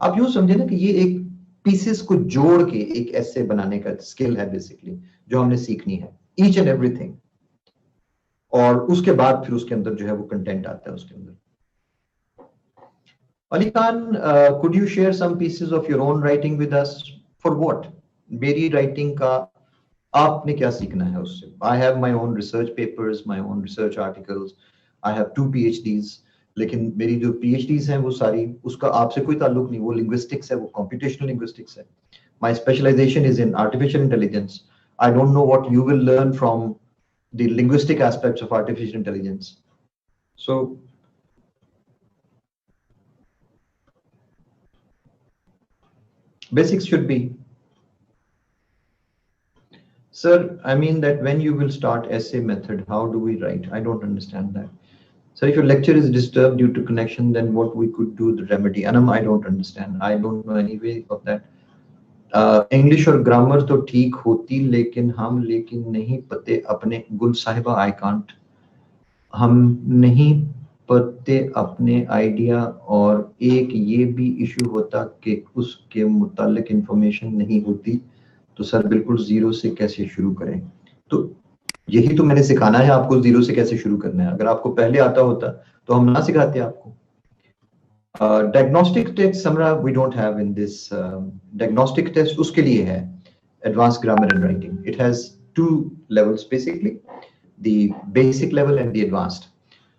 आप यूं समझे ना कि ये एक पीसेस को जोड़ के एक ऐसे बनाने का स्किल है बेसिकली, जो हमने सीखनी है, ईच एंड एवरीथिंग। और उसके बाद फिर उसके अंदर जो है वो कंटेंट आता है उसके अंदर। Ali Khan, could you share some pieces of your own writing with us? For what? मेरी राइटिंग का आपने क्या सीखना है उससे? I have my own research papers, my own research articles. I have 2 PhDs. लेकिन मेरी जो PhDs हैं वो सारी, उसका आपसे कोई ताल्लुक नहीं। वो linguistics है, वो computational linguistics है। My specialization is in artificial intelligence. I don't know what you will learn from the linguistic aspects of artificial intelligence. So basics should be, sir, I mean that when you will start essay method, how do we write? I don't understand that. So if your lecture is disturbed due to connection, then what we could do the remedy? Anam, I don't understand. I don't know any way of that. English और grammar तो ठीक होती, लेकिन नहीं पते अपने गुल साहिबा, आई कांट। हम नहीं पते अपने आइडिया, और एक ये भी इशू होता कि उसके मुतालिक इंफॉर्मेशन नहीं होती, तो सर बिल्कुल जीरो से कैसे शुरू करें? तो यही तो मैंने सिखाना है आपको, जीरो से कैसे शुरू करना है। अगर आपको पहले आता होता तो हम ना सिखाते आपको। Diagnostic test Samra we don't have in this. Diagnostic test उसके लिए है advance grammar and writing. It has 2 levels basically, the basic level and the advanced.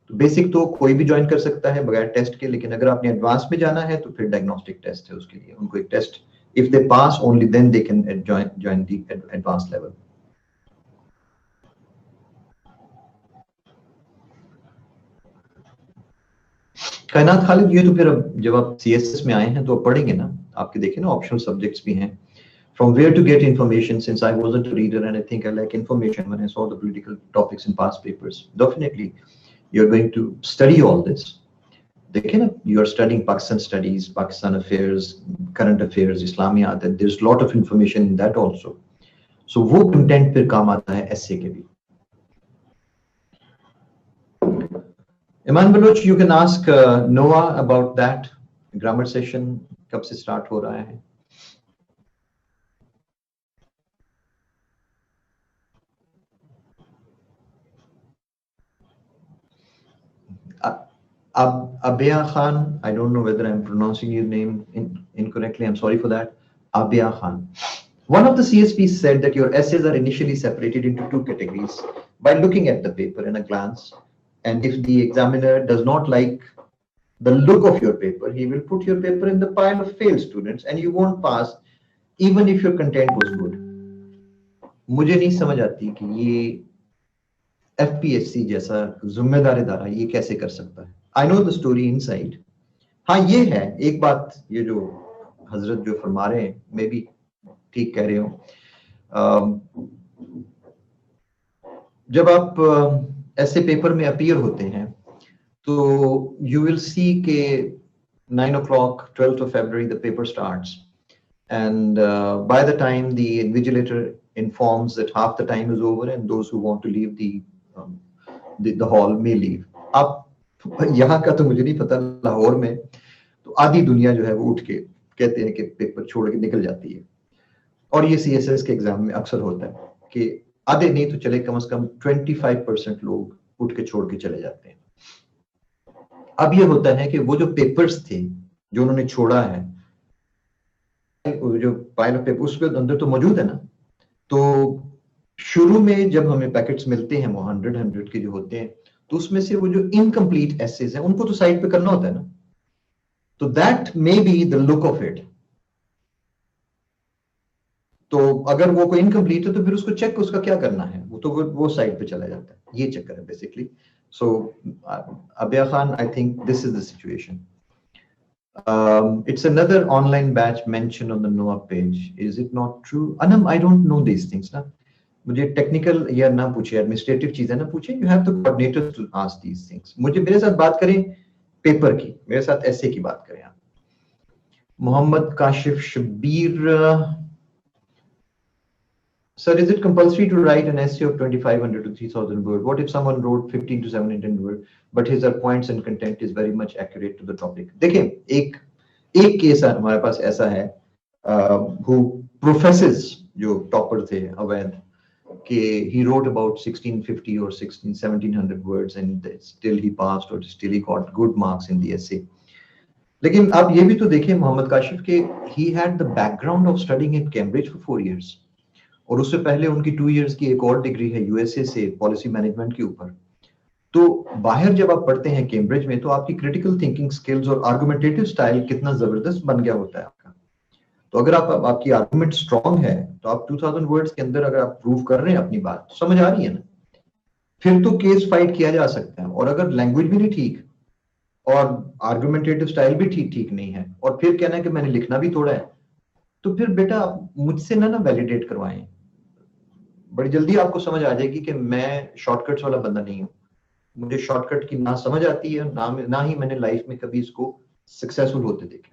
तो बेसिक तो कोई भी ज्वाइन कर सकता है बगैर टेस्ट के, लेकिन अगर आपने एडवांस में जाना है तो फिर डायग्नोस्टिक टेस्ट है उसके लिए। उनको एक test, if they pass only then they can join the advanced level. कायनात खालिद, ये तो फिर अब जब आप सीएसएस में आए हैं तो आप पढ़ेंगे ना, आपके देखे ना ऑप्शनल सब्जेक्ट्स भी हैं। From where to get information, since I wasn't a reader and I think I like information when I saw the political topics in past papers. Definitely, you're going to study all this. देखे ना, you are studying Pakistan studies, Pakistan affairs, current affairs, Islamiyat, and there's a lot of information in that also. So वो content फिर काम आता है essay के भी। Iman Baloch, you can ask Noah about that grammar session, कब से start हो रहा है? Abia Khan, I don't know whether I'm pronouncing your name incorrectly. I'm sorry for that. Abia Khan. One of the CSPs said that your essays are initially separated into 2 categories by looking at the paper in a glance. And if the examiner does not like the look of your paper, he will put your paper in the pile of failed students and you won't pass even if your content was good. मुझे नहीं समझ आती कि ये FPSC जैसा जिम्मेदार इदारा ये कैसे कर सकता है। I know the story inside. हाँ ये है एक बात, ये जो हजरत जो फरमा रहे हैं, मैं भी ठीक कह रहे हो। जब आप ऐसे पेपर में अपीयर होते हैं तो you will see के 9 o'clock 12th of February the paper starts, and by the time the invigilator informs that half the time is over and those who want to leave the hall may leave. अब यहाँ का तो मुझे नहीं पता, लाहौर में तो आधी दुनिया जो है वो उठ के कहते हैं कि पेपर छोड़ के निकल जाती है। और ये सीएसएस के एग्जाम में अक्सर होता है कि आधे नहीं तो चले कम से कम 25% लोग उठ के छोड़ के चले जाते हैं। अब ये होता है कि वो जो पेपर्स थे जो उन्होंने छोड़ा है, जो पाइल ऑफ पेपर उसके अंदर तो मौजूद है ना, तो शुरू में जब हमें पैकेट्स मिलते हैं वो 100 के जो होते हैं, तो उसमें से वो जो इनकम्प्लीट एसेज है उनको तो साइड पे करना होता है ना, तो that may be the look of it. तो अगर वो कोई इनकम्प्लीट है तो फिर उसको चेक उसका क्या करना है, वो तो वो साइड पे चला जाता है। ये चक्कर है basically. So Abia Khan, I think this is the situation. It's another online batch mentioned on the NOAA page. Is it not true? Anam, I don't know these things ना, मुझे टेक्निकल या ना पूछे, एडमिनिस्ट्रेटिव चीजें ना पूछे। You have the coordinators to ask these things. मुझे मेरे साथ बात करें पेपर की, मेरे साथ ऐसे की बात करें आप। Mohammad Kashif Shabbir, Sir, is it compulsory to write an essay of 2500 to 3000 words? What if someone wrote 15 to 1700 words, but his points and content is very much accurate to the topic? देखिए, एक केस हमारे पास ऐसा है, who professes, जो topper थे अवैध, कि he wrote about 1650 or 1700 words and still he passed or still he got good marks in the essay. लेकिन आप ये भी तो देखें मोहम्मद काशिफ के he had the background of studying in Cambridge for 4 years और उससे पहले उनकी 2 years की एक और डिग्री है यूएसए से पॉलिसी मैनेजमेंट के ऊपर। तो बाहर जब आप पढ़ते हैं कैम्ब्रिज में तो आपकी क्रिटिकल थिंकिंग स्किल्स और आर्गुमेंटेटिव स्टाइल कितना जबरदस्त बन गया होता है आपका। तो अगर आपकी आर्गुमेंट स्ट्रांग है तो आप 2000 वर्ड्स के अंदर अगर आप प्रूव कर रहे हैं अपनी बात, तो समझ आ रही है ना, फिर तो केस फाइट किया जा सकता है। और अगर लैंग्वेज भी नहीं ठीक और आर्गुमेंटेटिव स्टाइल भी ठीक नहीं है और फिर कहना है कि मैंने लिखना भी थोड़ा है, तो फिर बेटा आप मुझसे ना वैलिडेट करवाएं। बड़ी जल्दी आपको समझ आ जाएगी कि मैं शॉर्टकट्स वाला बंदा नहीं हूं, मुझे शॉर्टकट की ना समझ आती है, ना ही मैंने लाइफ में कभी इसको सक्सेसफुल होते देखे।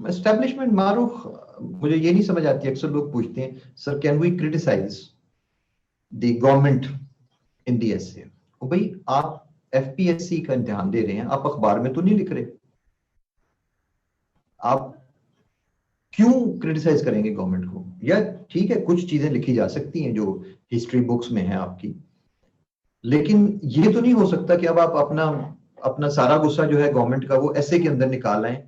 एस्टेब्लिशमेंट मारूफ, मुझे ये नहीं समझ आती, अक्सर लोग पूछते हैं sir can we criticise the government in the essay. भाई आप एफपीएससी का इम्तिहान दे रहे हैं, आप अखबार में तो नहीं लिख रहे, आप क्यों क्रिटिसाइज करेंगे गवर्नमेंट को? या ठीक है कुछ चीजें लिखी जा सकती हैं जो हिस्ट्री बुक्स में है आपकी, लेकिन ये तो नहीं हो सकता कि अब आप अपना सारा गुस्सा जो है गवर्नमेंट का वो ऐसे के अंदर निकाल आए।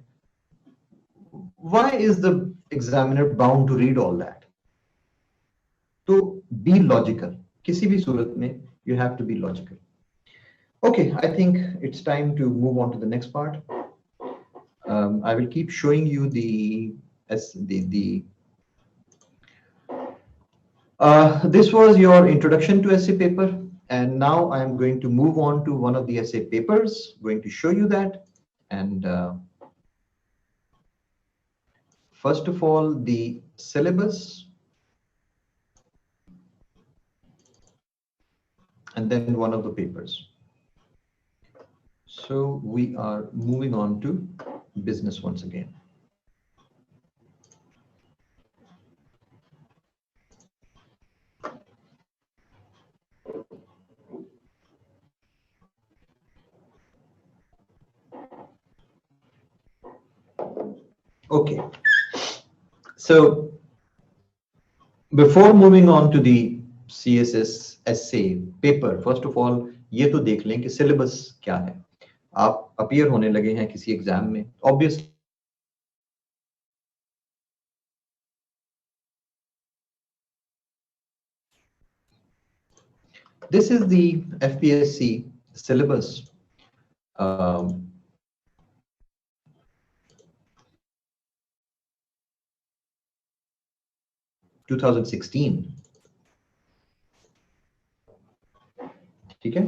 Why is the examiner bound to read all that? तो be logical, किसी भी सूरत में you have to be logical. Okay, I think it's time to move on to the next part. I will keep showing you this was your introduction to essay paper, and now I am going to move on to one of the essay papers, going to show you that. And first of all, the syllabus, and then one of the papers. So we are moving on to business once again. Okay, so before moving on to the CSS essay paper, first of all ये तो देख लें कि syllabus क्या है। आप appear होने लगे हैं किसी एग्जाम में, obviously this is the FPSC syllabus. 2016, ठीक है।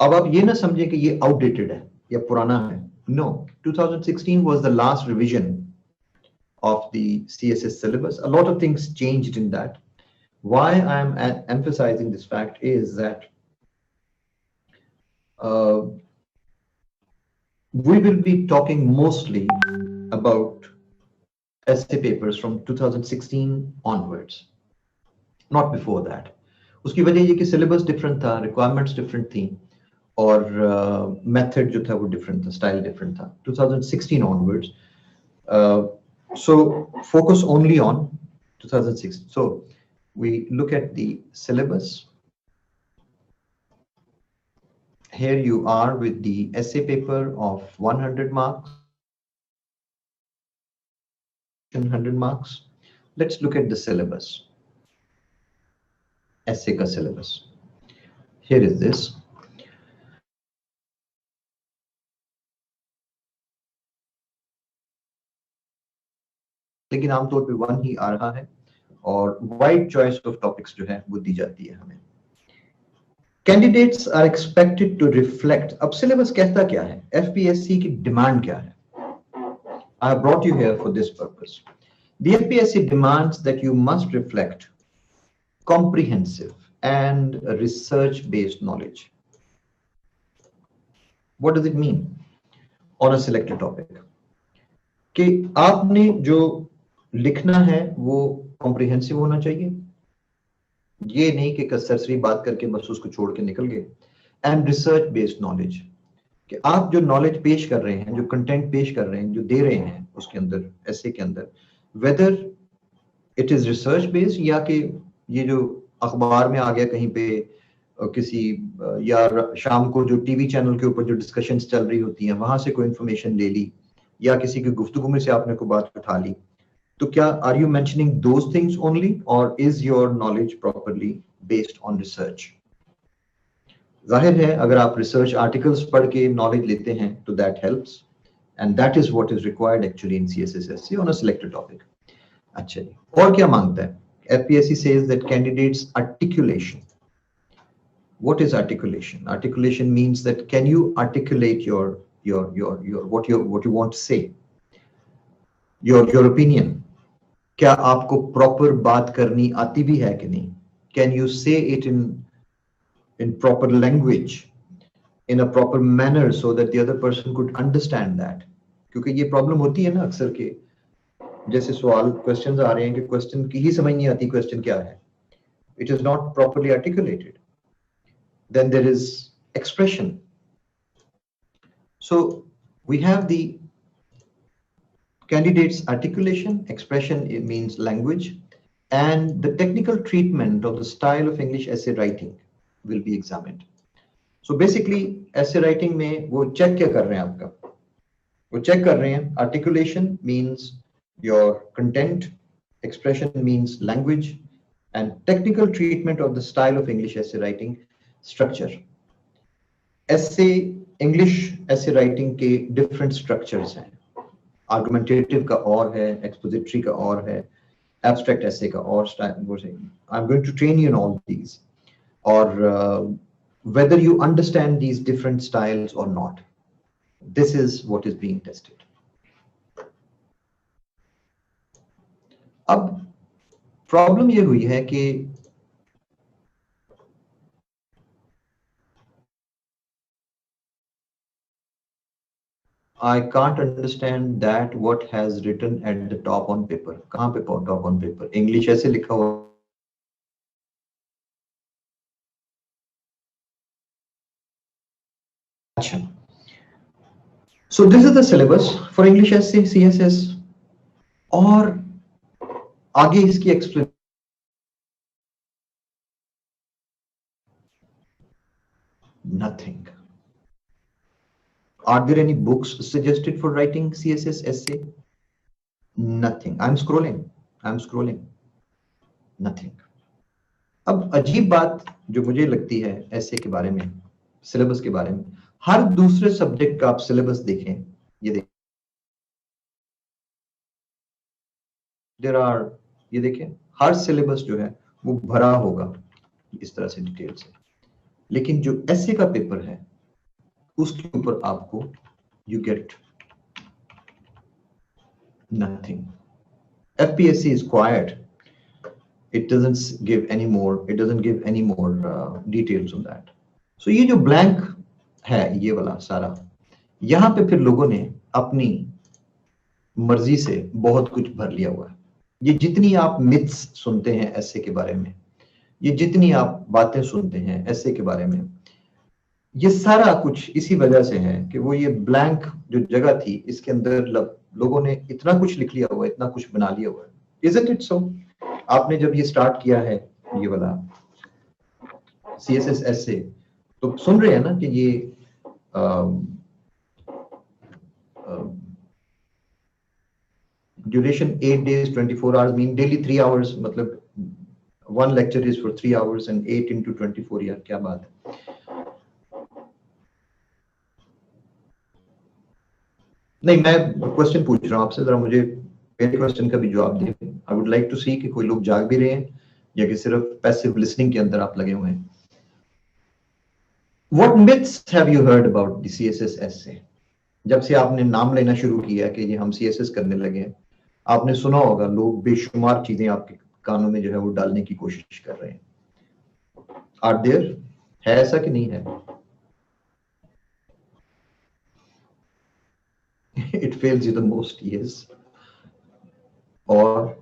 अब आप ये ना समझें कि ये आउटडेटेड है या पुराना है, no, 2016 was the last revision of the CSS syllabus. A lot of things changed in that. Why I am emphasizing this fact is that we will be talking mostly about essay papers from 2016 onwards, not before that. उसकी वजह ये कि syllabus different था, requirements different थी, और method जो था वो different था, style different था 2016 onwards. So focus only on 2016. So we look at the syllabus. Here you are with the essay paper of 100 marks. 100 marks. Let's look at the syllabus. Essay ka syllabus. Here is this. लेकिन आमतौर पे 1 ही आ रहा है और wide choice of topics जो है वो दी जाती है हमें। Candidates are expected to reflect, अब सिलेबस कहता क्या है, एफपीएससी की डिमांड क्या है। I have brought you here for this purpose. The FPSC demands that you must reflect comprehensive and research-based knowledge. What does it mean on a selected topic? कि आपने जो लिखना है वो कॉम्प्रिहेंसिव होना चाहिए, ये नहीं कि सरसरी बात करके बस उसको छोड़ के निकल गए। एंड रिसर्च बेस्ड नॉलेज, कि आप जो नॉलेज पेश कर रहे हैं, जो कंटेंट पेश कर रहे हैं, जो दे रहे हैं उसके अंदर, ऐसे के अंदर, weather it is research based या कि ये जो अखबार में आ गया कहीं पे किसी या शाम को जो टीवी चैनल के ऊपर जो डिस्कशंस चल रही होती हैं वहां से कोई इंफॉर्मेशन ले ली, या किसी की गुफ्तगू में से आपने कोई बात उठा ली, तो क्या are you mentioning those things only, और is your knowledge properly based on research? जाहिर है अगर आप रिसर्च आर्टिकल्स पढ़ के नॉलेज लेते हैं तो that helps, and that is what is required actually in CSS essay on a selected topic. अच्छा जी, और क्या मांगता है? FPSC says that candidates articulation. What is articulation? Articulation means that can you articulate your what you want to say, your opinion? क्या आपको proper बात करनी आती भी है कि नहीं? Can you say it in proper language, in a proper manner so that the other person could understand that? क्योंकि ये प्रॉब्लम होती है ना अक्सर के, जैसे सवाल क्वेश्चंस आ रहे हैं कि क्वेश्चन की ही समझ नहीं आती क्वेश्चन क्या है, it is not properly articulated, then there is expression. So we have the candidate's articulation, expression, it means language, and the technical treatment of the style of English essay writing will be examined. So basically essay writing में वो check क्या कर रहे हैं आपका? वो check कर रहे हैं articulation means your content, expression means language, and technical treatment of the style of English essay writing, structure. ऐसे इंग्लिश ऐसे राइटिंग के डिफरेंट स्ट्रक्चर्स हैं, आर्गुमेंटेटिव का और है, एक्सपोजिटरी का और है, एब्स्ट्रैक्ट ऐसे का और style. I am going to train you in all these, और whether you understand these different styles or not, this is what is being tested. अब प्रॉब्लम ये हुई है कि I can't understand that what has written at the top on paper. कहाँ पे top on paper? English ऐसे लिखा हुआ। अच्छा, so this is the syllabus for English essay CSS, और आगे इसकी explain, nothing. Are there any books suggested for writing CSS essay? Nothing. I'm scrolling. Nothing. अब अजीब बात जो मुझे लगती है ऐसे के बारे में, सिलेबस के बारे में, हर दूसरे सब्जेक्ट का आप सिलेबस देखें, ये देखें, ये देखें, हर सिलेबस जो है वो भरा होगा इस तरह से डिटेल से, लेकिन जो ऐसे का पेपर है उसके ऊपर आपको you get nothing. FPSC is quiet. It doesn't give any more details on that. So ये जो blank है ये वाला सारा, यहाँ पे फिर लोगों ने अपनी मर्जी से बहुत कुछ भर लिया हुआ है। ये जितनी आप मिथ्स सुनते हैं ऐसे के बारे में, ये जितनी आप बातें सुनते हैं ऐसे के बारे में, ये सारा कुछ इसी वजह से है कि वो ये ब्लैंक जो जगह थी इसके अंदर लोगों ने इतना कुछ लिख लिया हुआ है, इतना कुछ बना लिया हुआ है। Isn't it so? आपने जब ये स्टार्ट किया है ये वाला CSS essay, तो सुन रहे हैं ना कि ये duration 8 days 24 hours mean daily 3 hours, मतलब one lecture is for 3 hours and 8 into 24, यार क्या बात है। नहीं, मैं क्वेश्चन पूछ रहा हूँ आपसे, जरा मुझे मेरे क्वेश्चन का भी जवाब दें। आई वुड लाइक टू सी कि कोई लोग जाग भी रहे हैं या कि सिर्फ पैसिव लिसनिंग के अंदर आप लगे हुए हैं। What myths have you heard about the CSS essay? जब से आपने नाम लेना शुरू किया कि ये हम CSS करने लगे हैं, आपने सुना होगा लोग बेशुमार चीजें आपके कानों में जो है वो डालने की कोशिश कर रहे हैं। Are there? है ऐसा कि नहीं है? it fails you the most, yes. Or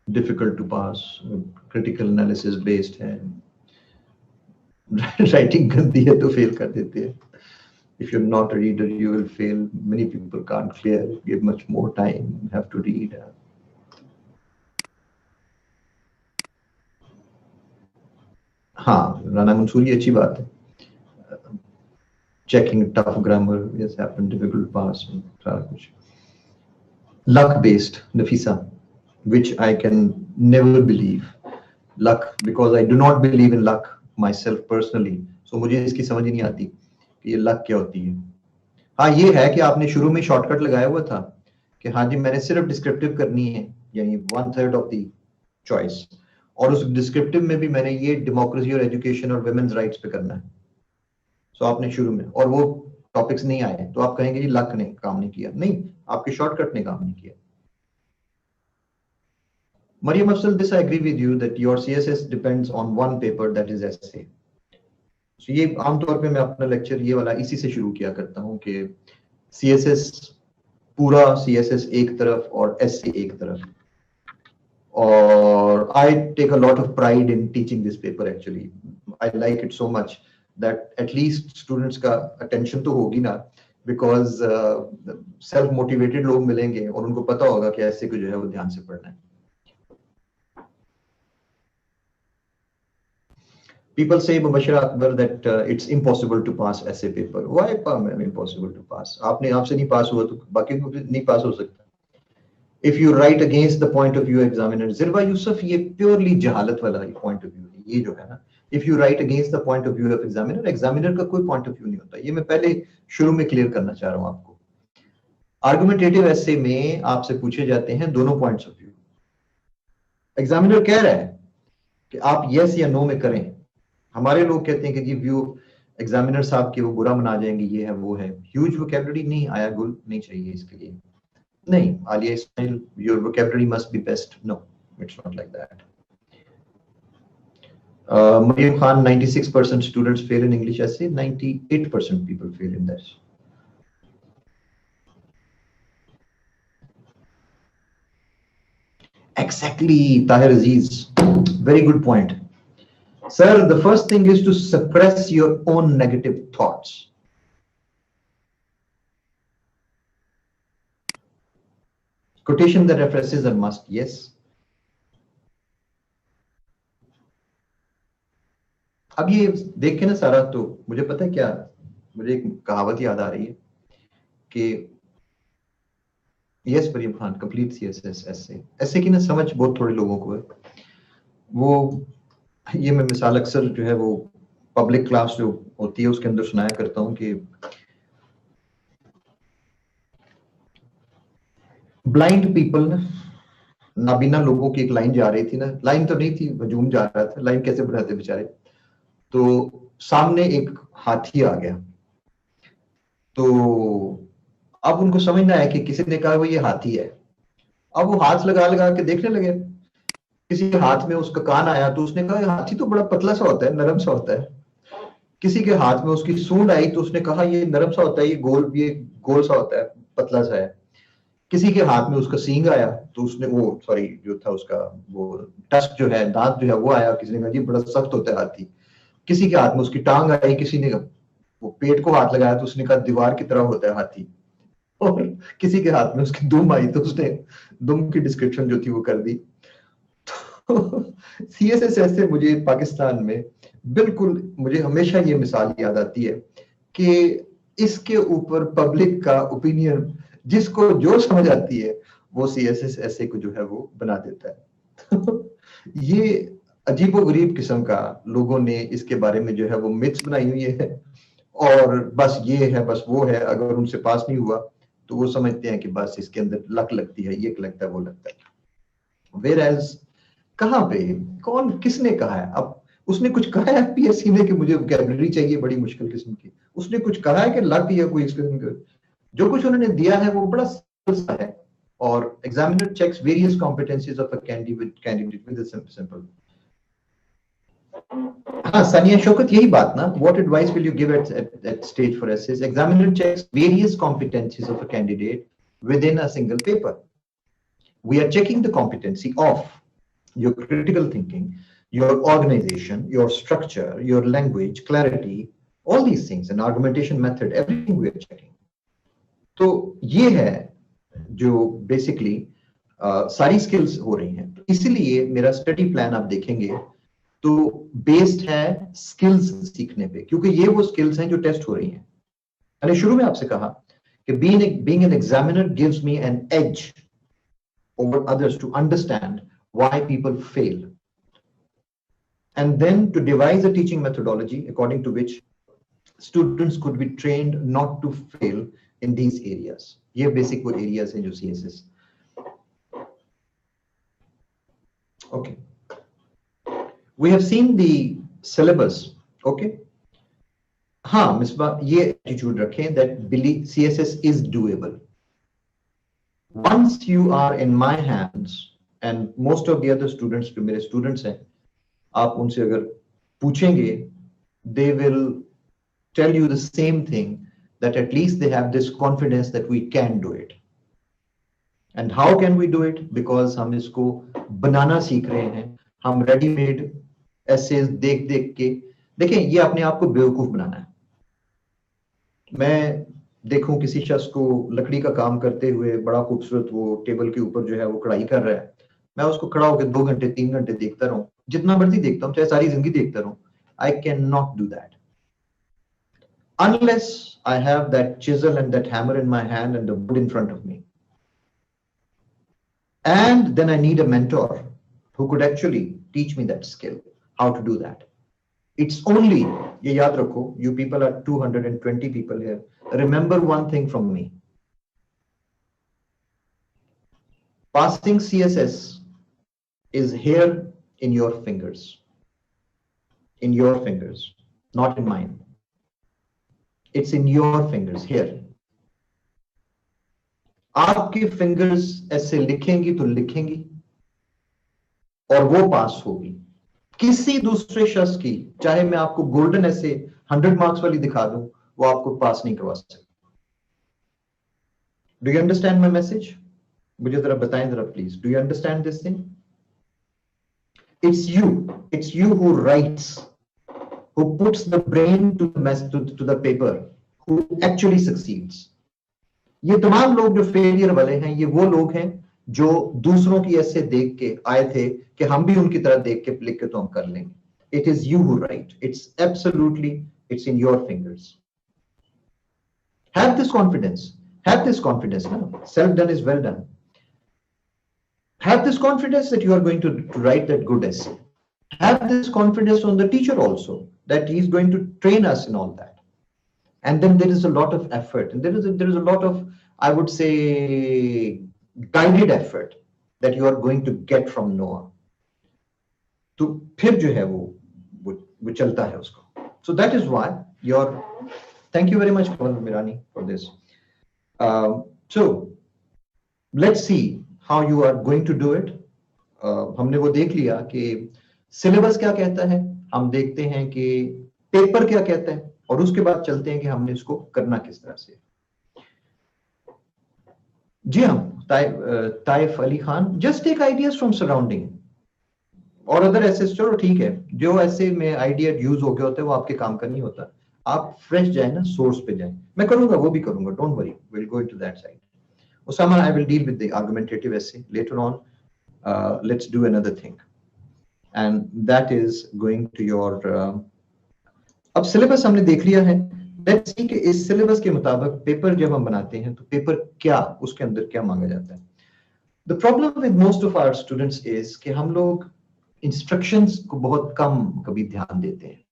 difficult to pass, critical analysis based है, writing गंदी है तो fail कर देते हैं. If you're not a reader, you will fail. Many people can't clear, give much more time, have to read. हाँ, राना मंसूरी अच्छी बात है. Checking tough grammar, yes, happen, difficult pass, सारा कुछ. Luck based, Nafisa, which I can never believe. Luck, because I do not believe in luck myself personally. So मुझे इसकी समझ ही नहीं आती कि ये luck क्या होती है. हाँ, ये है कि आपने शुरू में शॉर्टकट लगाया हुआ था कि हाँ जी मैंने सिर्फ डिस्क्रिप्टिव करनी है, यानी 1/3 ऑफ द चॉइस, और उस डिस्क्रिप्टिव में भी मैंने ये डेमोक्रेसी और एजुकेशन और वुमेन्स राइट्स पे करना है. सो आपने शुरू में, और वो टॉपिक्स नहीं आए तो आप कहेंगे जी लक ने काम नहीं किया. नहीं, आपके शॉर्टकट ने काम नहीं किया. Mariam Afzal, this I agree with you that your CSS depends on one paper, that is essay. So ये आमतौर पे मैं अपना लेक्चर ये वाला इसी से शुरू किया करता हूँ कि CSS पूरा CSS एक तरफ और essay एक तरफ. और I take a lot of pride in teaching this paper actually. I like it so much that at least students का attention तो होगी ना, because self motivated लोग मिलेंगे और उनको पता होगा कि essay को जो है वो ध्यान से पढ़ना है. People say, Mubashir Akbar, that it's impossible to pass essay paper. Why impossible to pass? आपने आपसे नहीं पास हुआ तो बाकी को नहीं पास हो सकता. If you write against the point of view examiner, Zirba Yusuf, ये purely जहालत वाला point of view है. ये जो है ना, if you write against the point of view of examiner, examiner का कोई point of view नहीं होता. ये मैं पहले शुरू में clear करना चाह रहा हूँ आपको. Argumentative essay में आपसे पूछे जाते हैं दोनों points of view. Examiner कह रहा है कि आप yes या no में करें. हमारे लोग कहते हैं कि जी व्यू एग्जामिनर साहब के वो बुरा मना जाएंगे, ये है वो है. ह्यूज वोकैबुलरी नहीं, आया गुल नहीं चाहिए इसके लिए. नहीं, Aliya Ismail, your vocabulary must be best. No, it's not like that. Maryam Khan, 96% students fail in English essay, 98% people fail in that. Exactly, Tahir Aziz, very good point. Sir, the first thing is to suppress your own negative thoughts. Quotation that references are must, yes. अब ये देख के ना सारा, तो मुझे पता है क्या, मुझे एक कहावत याद आ रही है कि yes Maryam Khan, complete CSS essay. ऐसे की ना समझ बहुत थोड़े लोगों को है. वो ये मैं मिसाल अक्सर जो है वो पब्लिक क्लास जो होती है उसके अंदर सुनाया करता हूँ कि ब्लाइंड पीपल, नाबीना लोगों की एक लाइन जा रही थी ना, लाइन तो नहीं थी, हजूम जा रहा था. लाइन कैसे बनाते बेचारे. तो सामने एक हाथी आ गया, तो अब उनको समझ ना आया कि किसी ने कहा वो ये हाथी है. अब वो हाथ लगा लगा के देखने लगे. किसी के हाथ में उसका कान आया तो उसने कहा हाथी तो बड़ा पतला सा होता है, नरम सा होता है. किसी के हाथ में उसकी सूंड आई तो उसने कहा ये नरम सा होता है, ये गोल सा होता है, पतला सा है. किसी के हाथ में उसका सींग आया तो उसने वो सॉरी जो था उसका वो टस्क जो है, दांत जो है वो आया, किसी ने कहा जी बड़ा सख्त होता है हाथी. किसी के हाथ में उसकी टांग आई, किसी ने वो पेट को हाथ लगाया तो उसने कहा दीवार की तरह होता है हाथी. और किसी के हाथ में उसकी दुम आई तो उसने दुम की डिस्क्रिप्शन जो थी वो कर दी. CSS ऐसे मुझे पाकिस्तान में बिल्कुल, मुझे हमेशा ये मिसाल याद आती है कि इसके ऊपर पब्लिक का ओपिनियन जिसको जो समझ आती है वो CSS ऐसे को जो है वो बना देता है. ये अजीबोगरीब किस्म का लोगों ने इसके बारे में जो है वो मिथ्स बनाई हुई है, और बस ये है बस वो है. अगर उनसे पास नहीं हुआ तो वो समझते हैं कि बस इसके अंदर लक लगती है, ये लगता है वो लगता है. Whereas कहाँ पे कौन किसने कहा है? अब उसने कुछ कहा है PSC ने कि मुझे वोकैबुलरी चाहिए बड़ी मुश्किल किस्म की? उसने कुछ कहा है कि लक या कोई इस किस्म का? जो कुछ उन्होंने दिया है वो बड़ा सा है, और examiner checks various competencies of a candidate with a simple. हाँ सानिया शौकत, यही बात ना. What advice will you give at stage for essays? Examiner checks various competencies of a candidate within a single paper. We are checking the competency of your critical thinking, your organization, your structure, your language, clarity, all these things, and argumentation method, everything we are checking. तो ये है जो basically सारी skills हो रही हैं. तो इसीलिए मेरा स्टडी प्लान आप देखेंगे तो बेस्ड है स्किल्स सीखने पे, क्योंकि ये वो स्किल्स हैं जो टेस्ट हो रही हैं. मैंने शुरू में आपसे कहा कि being an examiner gives me an edge over others to understand why people fail, and then to devise a teaching methodology according to which students could be trained not to fail in these areas. ये basic वो areas हैं जो CSS. Okay. We have seen the syllabus. Okay. हाँ मिसबा, ये attitude रखें that believe CSS is doable. Once you are in my hands, and most of the other students जो मेरे students हैं, आप उनसे अगर पूछेंगे, they will tell you the same thing, that at least they have this confidence that we can do it. And how can we do it? Because हम इसको बनाना सीख रहे हैं. हम ready-made essays देख देख के, देखें ये अपने आप को बेवकूफ बनाना है. मैं देखूं किसी शख्स को लकड़ी का काम करते हुए बड़ा खूबसूरत वो टेबल के ऊपर जो है वो कढ़ाई कर रहा है, मैं उसको खड़ा होकर 2 घंटे 3 घंटे देखता रहूं, जितना मर्जी देखता हूं, चाहे सारी जिंदगी देखता रहूं. I cannot do that unless I have that chisel and that hammer in my hand and the wood in front of me. And then I need a mentor who could actually teach me that skill, how to do that. It's only, ye yaad rakho, you people are 220 people here. Remember one thing from me. Passing CSS is here in your fingers. In your fingers, not in mine. It's in your fingers here. आपकी fingers ऐसे लिखेंगी तो लिखेंगी और वो पास होगी. किसी दूसरे शख्स की, चाहे मैं आपको गोल्डन ऐसे 100 मार्क्स वाली दिखा दूं, वो आपको पास नहीं करवा सकता. Do you understand my message? मुझे जरा बताएं जरा please. Do you understand this thing? It's you who writes, who puts the brain to the paper, who actually succeeds. ये तमाम लोग जो फेलियर वाले हैं, ये वो लोग हैं जो दूसरों की ऐसे देख के आए थे कि हम भी उनकी तरह देख के लिख के तो हम कर लेंगे. It is you who write. It's in your fingers. Have this confidence. Have this confidence. No? Self done is well done. Have this confidence that you are going to write that good essay. Have this confidence on the teacher also, that he is going to train us in all that. And then there is a lot of effort, and there is a lot of, I would say, guided effort that you are going to get from Noah. तो फिर जो है वो चलता है उसको. So that is why thank you very much, Kamal Mirani, for this. So let's see how you are going to do it. हमने वो देख लिया कि सिलेबस क्या कहता है, हम देखते हैं कि पेपर क्या कहता है, और उसके बाद चलते हैं कि हमने इसको करना किस तरह से. जी हाँ, Taif Ali Khan, just take ideas from surrounding और अदर ऐसे. चलो ठीक है, जो ऐसे में आइडिया यूज हो गया होता है वो आपके काम का नहीं होता. आप फ्रेश जाए ना, सोर्स पे जाए. मैं करूंगा, वो भी करूंगा, don't worry, will go into that side. Osama, I will deal with the argumentative essay later on. Let's do another thing, and that is going to your अब सिलेबस हमने देख लिया है. लेट्स सी कि इस सिलेबस के मुताबिक paper जब हम बनाते हैं तो पेपर क्या, उसके अंदर क्या मांगा जाता है. The problem with most of our students is कि हम लोग इंस्ट्रक्शंस को बहुत कम कभी ध्यान देते हैं.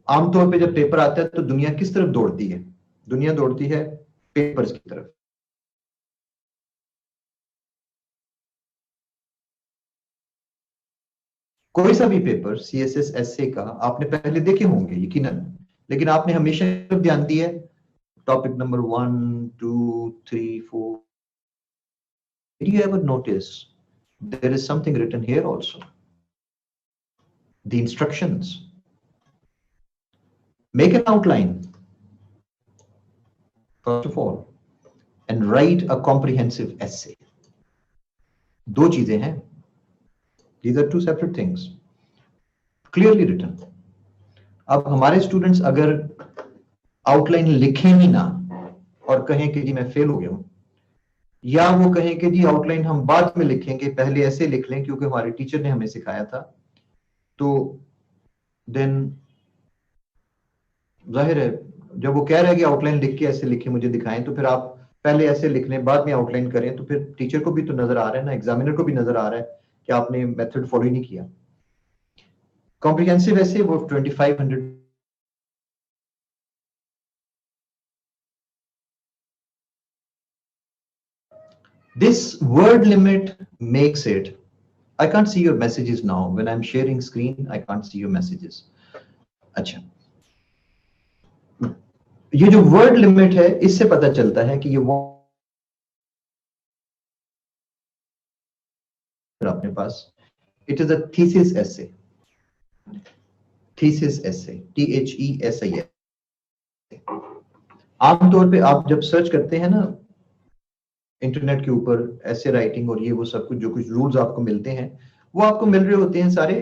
आमतौर पे जब पेपर आता है तो दुनिया किस तरफ दौड़ती है? दुनिया दौड़ती है पेपर्स की तरफ. कोई सा भी पेपर CSS essay का आपने पहले देखे होंगे यकीनन, लेकिन आपने हमेशा ध्यान दिया topic number 1, 2, 3, 4. Did you ever notice there is something written here also? the instructions, make an outline first of all, and write a comprehensive essay. दो चीजें हैं. These are two separate things. Clearly written. अब हमारे students अगर outline लिखें ही ना और कहें कि जी मैं फेल हो गया हूं, या वो कहें कि जी आउटलाइन हम बाद में लिखेंगे, पहले ऐसे लिख लें क्योंकि हमारे टीचर ने हमें सिखाया था, तो देन जाहिर है जब वो कह रहा है कि आउटलाइन लिख के ऐसे लिखे मुझे दिखाएं, तो फिर आप पहले ऐसे लिख लें बाद में आउटलाइन करें, तो फिर टीचर को भी तो नजर आ रहा है ना, एग्जामिनर को भी नजर आ रहा है कि आपने मेथड फॉलो ही नहीं किया. कॉम्प्रिहेंसिव ऐसे वो 2500. This word limit makes it. I can't see your messages now. When I'm sharing screen, I can't see your messages. अच्छा, ये जो word limit है, इससे पता चलता है कि ये अपने पास. It is a thesis essay. Thesis essay. THESIS. आमतौर पे आप जब सर्च करते हैं ना इंटरनेट के ऊपर ऐसे राइटिंग और ये वो सब कुछ, जो कुछ रूल्स आपको मिलते हैं, वो आपको मिल रहे होते हैं सारे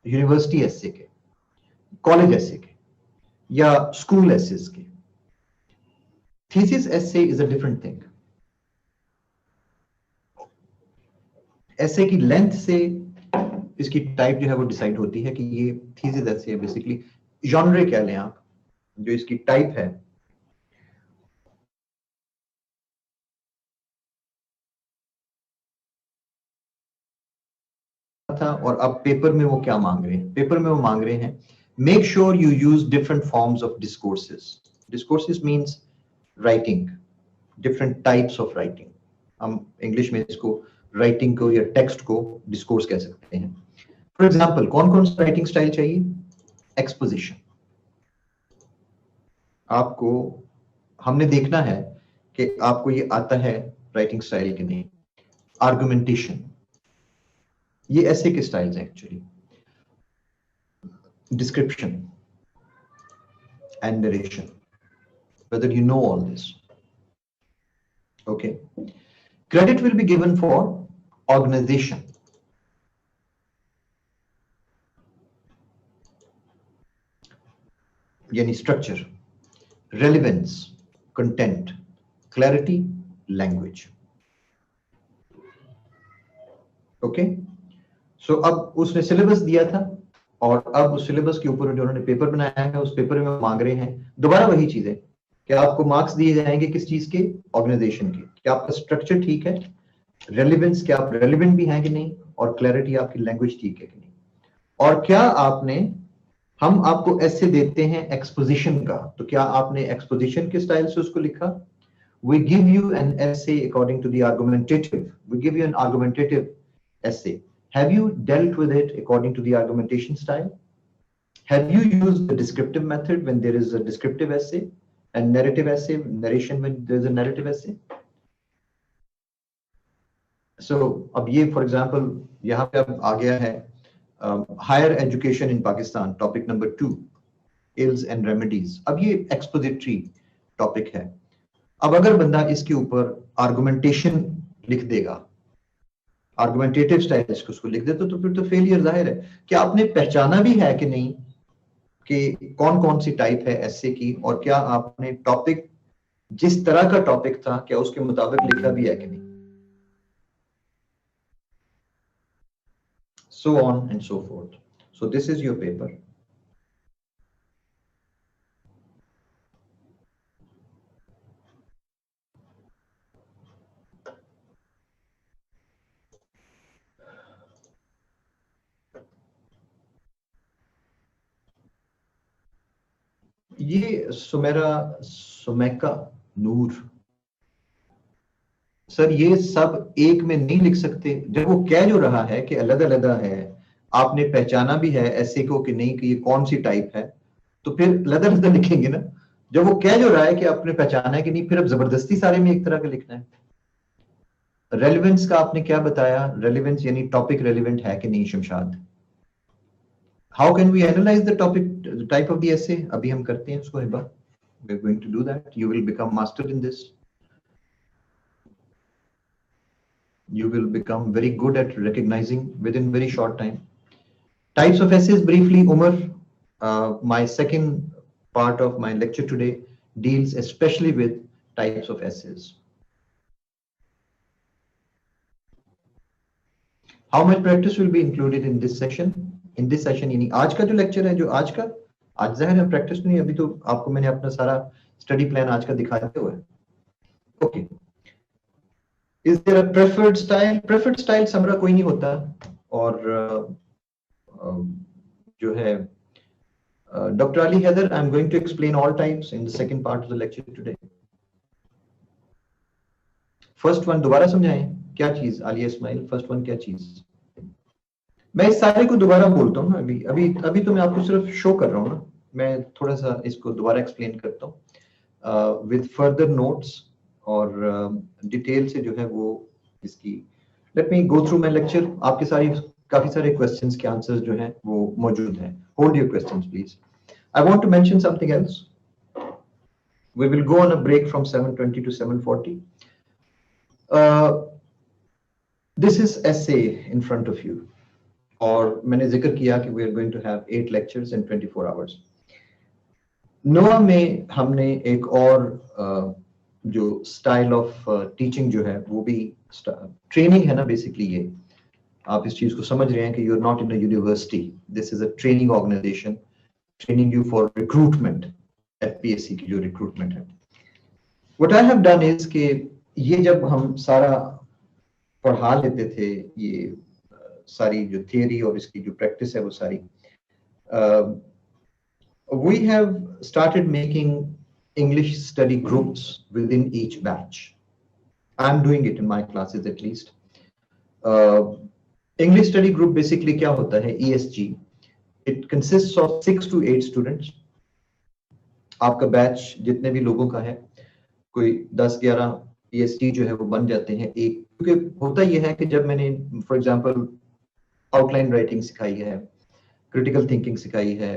यूनिवर्सिटी एसे के, कॉलेज एसे के, या स्कूल एसेस के. Thesis essay is a different thing. Essay की लेंथ से इसकी टाइप जो है वो डिसाइड होती है कि ये थीसिस एसे है. बेसिकली जॉनरे कह लें आप, जो इसकी टाइप है. था और अब पेपर में वो क्या मांग रहे हैं? पेपर में वो मांग रहे हैं make sure you use different forms of discourses. Discourses means writing, different types of writing. हम इंग्लिश में इसको राइटिंग को या टेक्स्ट को डिस्कोर्स कह सकते हैं. फॉर एग्जांपल कौन कौन सा राइटिंग स्टाइल चाहिए? एक्सपोजिशन. आपको हमने देखना है कि आपको ये आता है राइटिंग स्टाइल कि नहीं. आर्गुमेंटेशन, ये ऐसे के स्टाइल्स हैं actually. Description and narration, whether you know all this. Okay. Credit will be given for organization. Yani structure, relevance, content, clarity, language. Okay. So अब उसने सिलेबस दिया था और अब उस सिलेबस के ऊपर जो उन्होंने पेपर बनाया है, उस पेपर में मांग रहे हैं दोबारा वही चीजें कि आपको मार्क्स दिए जाएंगे किस चीज के? ऑर्गेनाइजेशन के. क्या आपका स्ट्रक्चर ठीक है, रेलिवेंस क्या आप रेलिवेंट भी हैं कि नहीं, और क्लैरिटी आपकी लैंग्वेज ठीक है कि नहीं, और क्या आपने, हम आपको ऐसे देते हैं एक्सपोजिशन का, तो क्या आपने एक्सपोजिशन के स्टाइल से उसको लिखा? We give you an essay according to the argumentative. We give you an argumentative essay. Have you dealt with it according to the argumentation style? Have you used the descriptive method when there is a descriptive essay, and narrative essay, narration when there is a narrative essay? So, अब ये for example यहाँ पे अब आ गया है higher education in Pakistan, topic number 2, ills and remedies. अब ये expository topic है. अब अगर बंदा इसके ऊपर argumentation लिख देगा, आर्गुमेंटेटिव स्टाइल उसको लिख दे, तो फिर तो फेलियर जाहिर है. कि आपने पहचाना भी है कि नहीं कि कौन कौन सी टाइप है एसे की, और क्या आपने टॉपिक जिस तरह का टॉपिक था क्या उसके मुताबिक लिखा भी है कि नहीं. So on and so forth. So this is your paper. ये सुमेका नूर सर, ये सब एक में नहीं लिख सकते. जब वो कह जो रहा है कि अलग अलग है, आपने पहचाना भी है ऐसे को कि नहीं कि ये कौन सी टाइप है, तो फिर अलग अलग लिखेंगे ना. जब वो कह जो रहा है कि आपने पहचाना है कि नहीं, फिर अब जबरदस्ती सारे में एक तरह का लिखना है. रेलिवेंस का आपने क्या बताया? रेलिवेंस यानी टॉपिक रेलिवेंट है कि नहीं Shamshad? How can we analyze the topic, the type of the essay? अभी हम करते हैं उसको Hiba. We're going to do that. You will become master in this. You will become very good at recognizing within very short time. Types of essays briefly, Umar. My second part of my lecture today deals especially with types of essays. How much practice will be included in this session? In this session, यानी आज का जो lecture है, जो आज ज़ाहिर है practice नहीं, अभी तो आपको मैंने अपना सारा study plan आज का दिखा दिया हुआ है. Okay. Is there a preferred style? Preferred style समरा कोई नहीं होता, और जो है Dr. Ali Heather, I'm going to explain all types in the second part of the lecture today. First one दोबारा समझाएं क्या चीज, आलिया इस्माइल, फर्स्ट वन क्या चीज? मैं इस सारे को दोबारा बोलता हूँ ना, अभी तो मैं आपको सिर्फ शो कर रहा हूँ ना, मैं थोड़ा सा इसको दोबारा एक्सप्लेन करता हूँ विद फर्दर नोट्स और डिटेल से जो है वो इसकी. Let me go through my lecture. आपके काफी सारे क्वेश्चंस के आंसर्स जो हैं वो मौजूद हैं. Hold your questions please. I want to mention something else. We will go on a break from 7:20 to 7:40. This is essay in front of you. और मैंने जिक्र किया कि we are going to have 8 lectures in 24 hours. नोआ में हमने एक और जो स्टाइल ऑफ टीचिंग जो है वो भी ट्रेनिंग है ना. बेसिकली ये आप इस चीज को समझ रहे हैं कि you are not in a university. This is a training organization training you for recruitment. FPSC की जो रिक्रूटमेंट है. What I have done is कि ये जब हम सारा पढ़ा लेते थे, ये सारी जो थियरी और इसकी जो प्रैक्टिस है वो सारी, we have started making English study groups within each batch. I'm doing it in my classes at least. English study group basically क्या होता है? ESG. It consists of 6 to 8 students. आपका बैच जितने भी लोगों का है, कोई 10-11 ESG जो है वो बन जाते हैं एक. क्योंकि होता यह है कि जब मैंने फॉर एग्जांपल आउटलाइन राइटिंग सिखाई है, क्रिटिकल थिंकिंग सिखाई है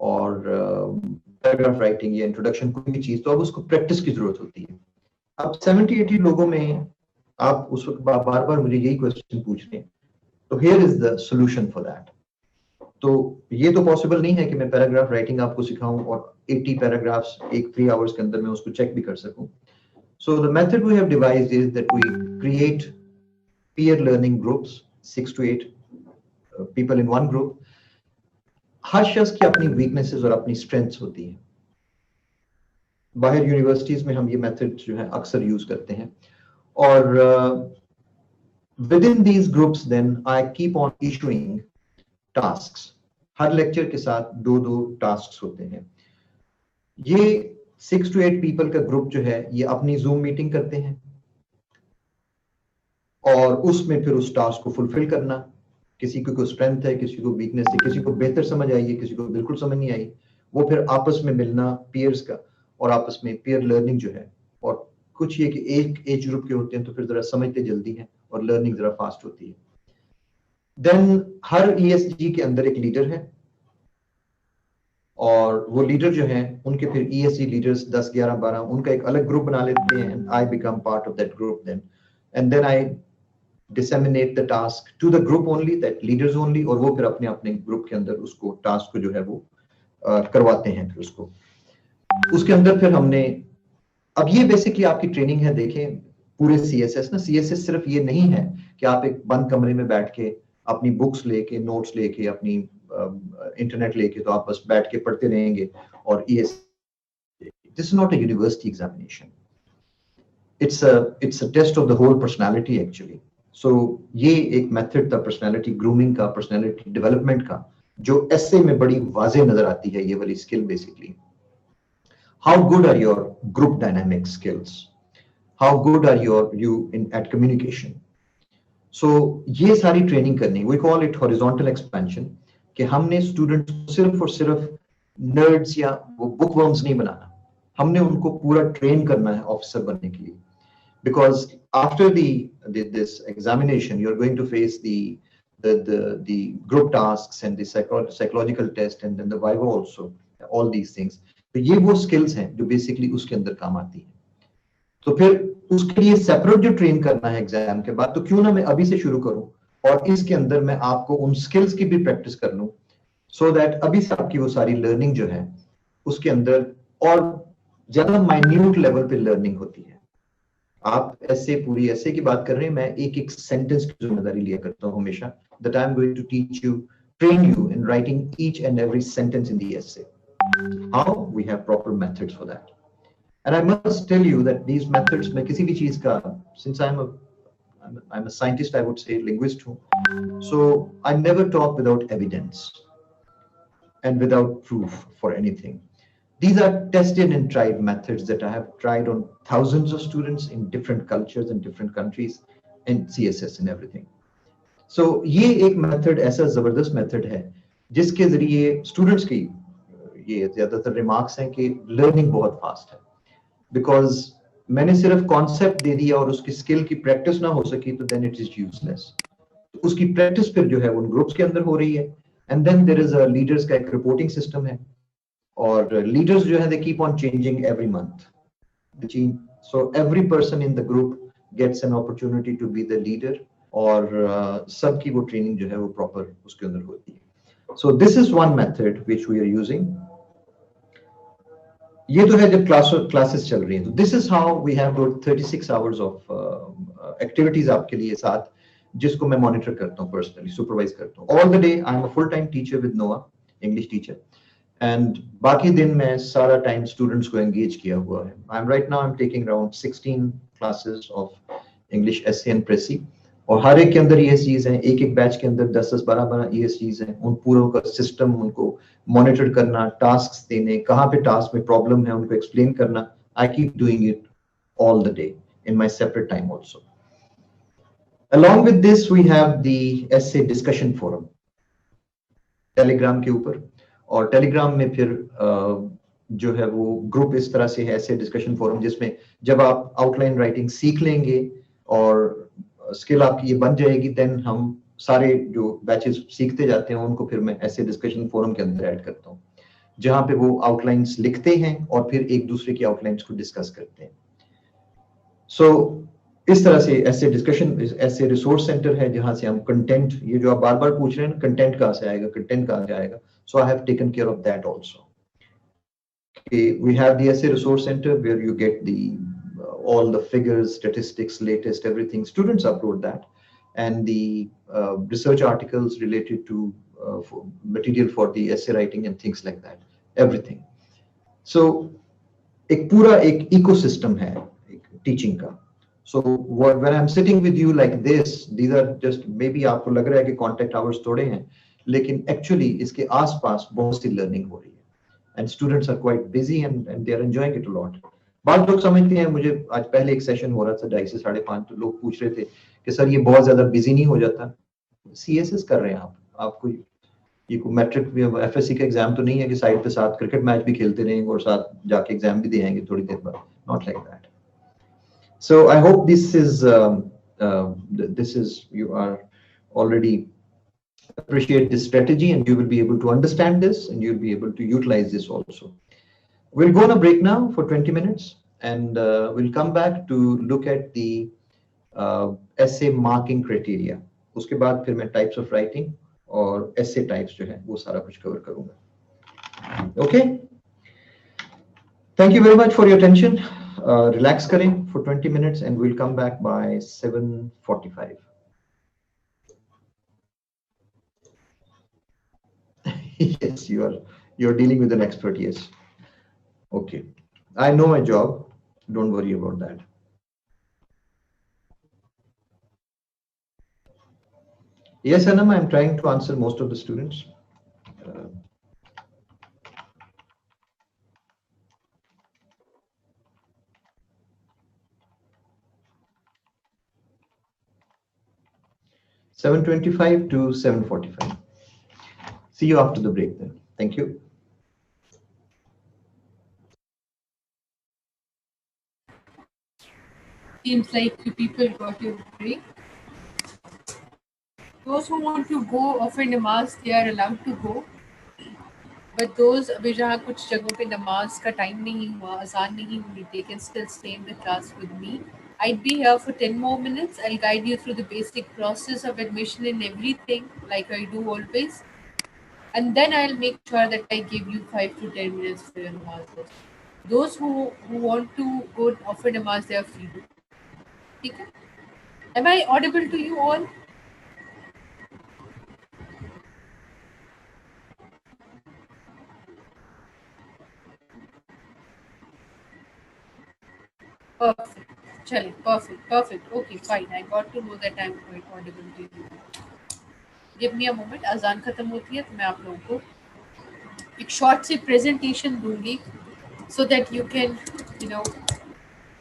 और पैराग्राफ राइटिंग या इंट्रोडक्शन कोई भी चीज, तो अब उसको प्रैक्टिस की जरूरत होती है. अब 70-80 लोगों में आप उस वक्त बार बार मुझे यही क्वेश्चन पूछ रहे हैं, तो here is the solution for that. तो ये तो पॉसिबल नहीं है कि मैं पैराग्राफ राइटिंग आपको सिखाऊं और 80 पैराग्राफ्स एक 3 आवर्स के अंदर मैं उसको चेक भी कर सकूं. So the method we have devised is that we create peer learning groups, 6 to 8 people in one group. हर शख्स की अपनी weaknesses और अपनी strengths होती हैं. बाहर यूनिवर्सिटीज में हम ये मेथड जो है अक्सर यूज करते हैं. और within these groups then I keep on issuing tasks. Her lecture के साथ 2-2 tasks होते हैं. ये 6 to 8 पीपल का ग्रुप जो है ये अपनी जूम मीटिंग करते हैं और उसमें फिर उस टास्क को फुलफिल करना. किसी को स्ट्रेंथ है, किसी को वीकनेस है, किसी को बेहतर समझ आई है, किसी को बिल्कुल समझ नहीं आई, वो फिर आपस में मिलना पीयर्स का और आपस में पीयर लर्निंग जो है. और कुछ ये कि एक एज ग्रुप के होते हैं तो फिर जरा समझते जल्दी हैं और लर्निंग जरा फास्ट होती है. देन हर ESG के अंदर एक लीडर है और वो लीडर जो है उनके फिर ESG लीडर्स 10, 11, 12 उनका एक अलग ग्रुप बना लेते हैं. I become part of that group then, and then I disseminate the task to the group only, that leaders only, और वो फिर अपने अपने ग्रुप के अंदर उसको टास्क को जो है वो करवाते हैं. फिर उसके अंदर फिर हमने, अब ये बेसिकली आपकी ट्रेनिंग है. देखें पूरे CSS ना, CSS सिर्फ ये नहीं है कि आप एक बंद कमरे में बैठ के अपनी बुक्स लेके, नोट्स लेके, अपनी इंटरनेट लेके तो आप बस बैठ के पढ़ते रहेंगे और this is not a university examination. It's a test of the whole personality actually. So ये एक मेथड था पर्सनालिटी ग्रूमिंग का, पर्सनालिटी डेवलपमेंट का, जो एसे में बड़ी वाज़ेह नजर आती है. ये वाली skill basically, how good are your group dynamic skills, how good are you at communication. So ये सारी ट्रेनिंग करनी, we call it horizontal expansion, कि हमने स्टूडेंट्स को सिर्फ और सिर्फ नर्ड्स या वो बुकवर्म्स नहीं बनाना, हमने उनको पूरा ट्रेन करना है ऑफिसर बनने के लिए. Because after this examination, you're going to face the the group tasks and the psychological test and then the viva also, all these things. तो ये वो skills हैं जो basically उसके अंदर काम आती हैं. तो फिर उसके लिए सेपरेट जो ट्रेन करना है एग्जाम के बाद, तो क्यों ना मैं अभी से शुरू करूं और इसके अंदर मैं आपको उन स्किल्स की भी प्रैक्टिस कर लूं, सो दैट अभी से आपकी वो सारी लर्निंग जो है उसके अंदर और ज्यादा माइन्यूट लेवल पे लर्निंग होती है. आप ऐसे पूरी ऐसे की बात कर रहे हैं, मैं एक एक सेंटेंस की जिम्मेदारी लिया करता हूं हमेशा, that I am going to teach you, train you in writing each and every sentence in the essay. How we have proper methods for that. And I must tell you that these methods, मैं किसी भी चीज का, since I'm a scientist, I would say linguist हूँ, so I never talk without evidence and without proof for anything. These are tested and tried methods that I have tried on thousands of students in different cultures and different countries and CSS and everything. So ये एक method ऐसा जबरदस्त method है जिसके जरिए students की ये ज्यादातर remarks हैं कि learning बहुत fast है. बिकॉज मैंने सिर्फ कॉन्सेप्ट दे दिया और उसकी स्किल की प्रैक्टिस ना हो सकी तो देन इट इज यूजलेस. उसकी प्रैक्टिस फिर जो है उन ग्रुप्स के अंदर हो रही है. And then there is a leaders का एक रिपोर्टिंग सिस्टम है और लीडर्स जो है they keep on changing every month. So every person in the group gets an opportunity to be the leader और सबकी वो ट्रेनिंग जो है वो प्रॉपर उसके अंदर होती है. So this is one method which we are using. ये तो है जब क्लासेस चल रही हैं. तो this is how we have 36 hours of activities आपके लिए साथ, जिसको मैं मॉनिटर करता हूँ पर्सनली, सुपरवाइज करता हूँ all the day. I am a full time teacher with नोआ, इंग्लिश टीचर, एंड बाकी दिन मैं सारा टाइम स्टूडेंट्स को एंगेज किया हुआ है. I am right now I am taking around 16 classes of English essay and precis, और हर एक के अंदर ये चीज है, एक एक बैच के अंदर 10-10 12-12 ये चीज है. उन पूरों का सिस्टम उनको मॉनिटर करना, टास्क देने, कहाँ पे टास्क में प्रॉब्लम है उनको एक्सप्लेन करना. I keep doing it all the day in my separate time also. Along with this we have the essay discussion forum Telegram के ऊपर, और टेलीग्राम में फिर जो है वो ग्रुप इस तरह से है, ऐसे डिस्कशन फोरम, जिसमें जब आप आउटलाइन राइटिंग सीख लेंगे और स्किल आपकी ये बन जाएगी, देन हम सारे जो बैचेस सीखते जाते हैं उनको फिर मैं ऐसे डिस्कशन फोरम के अंदर ऐड करता हूँ, जहां पे वो आउटलाइंस लिखते हैं और फिर एक दूसरे की आउटलाइंस को डिस्कस करते हैं. सो इस तरह से ऐसे डिस्कशन, ऐसे रिसोर्स सेंटर है जहां से हम कंटेंट, ये जो आप बार बार पूछ रहे हैं कंटेंट कहाँ से आएगा, कंटेंट कहाँ से आएगा, so I have taken care of that also. We have the essay resource center where you get the all the figures, statistics, latest everything. Students upload that, and the research articles related to material for the essay writing and things like that, everything. So एक पूरा एक ecosystem है teaching का. So when I'm sitting with you like this, these are just, maybe आपको लग रहा है कि contact hours थोड़े हैं, लेकिन actually इसके आसपास बहुत सी learning हो रही है. And students are quite busy and they are enjoying it a lot. बाद लोग समझते हैं, मुझे आज पहले एक सेशन हो रहा था 2:30 से 5:30, तो लोग पूछ रहे थे कि सर ये बहुत ज्यादा बिजी नहीं हो जाता? CSS कर रहे हैं आप कोई ये कोई मैट्रिक FSC का एग्जाम तो नहीं है कि साइड पे साथ क्रिकेट मैच भी खेलते रहेंगे और साथ जाके एग्जाम भी दे आएंगे थोड़ी देर बाद. Not like that. So I hope this is you are already appreciate this strategy and you will be able to understand this and you'll be able to utilize this also. We'll go on a break now for 20 minutes and we'll come back to look at the essay marking criteria. उसके बाद फिर मैं types of writing और essay types जो है वो सारा कुछ cover करूंगा. Okay? Thank you very much for your attention. Relax करें for 20 minutes and we'll come back by 7:45. Yes, you're dealing with an expert. Yes. Okay. I know my job. Don't worry about that. Yes, Anam, I'm trying to answer most of the students. 7:25 to 7:45. See you after the break then. Thank you. Seems like you people got your break. Those who want to go offer namaz, they are allowed to go. But those अभी जहाँ कुछ जगहों पे नमाज का time नहीं हुआ, अजान नहीं हुई, they can still stay in the class with me. I'd be here for 10 more minutes. I'll guide you through the basic process of admission and everything, like I do always. And then I'll make sure that I give you 5 to 10 minutes for your namaz. Those who want to go offer namaz, they are free to. Okay? Am I audible to you all? Perfect. Chale, perfect, perfect. Okay, fine. I got to know that I'm quite audible to you. Give me a moment. अजान खत्म होती है तो मैं आप लोगों को एक शॉर्ट सी प्रेजेंटेशन दूंगी so that you can, you know,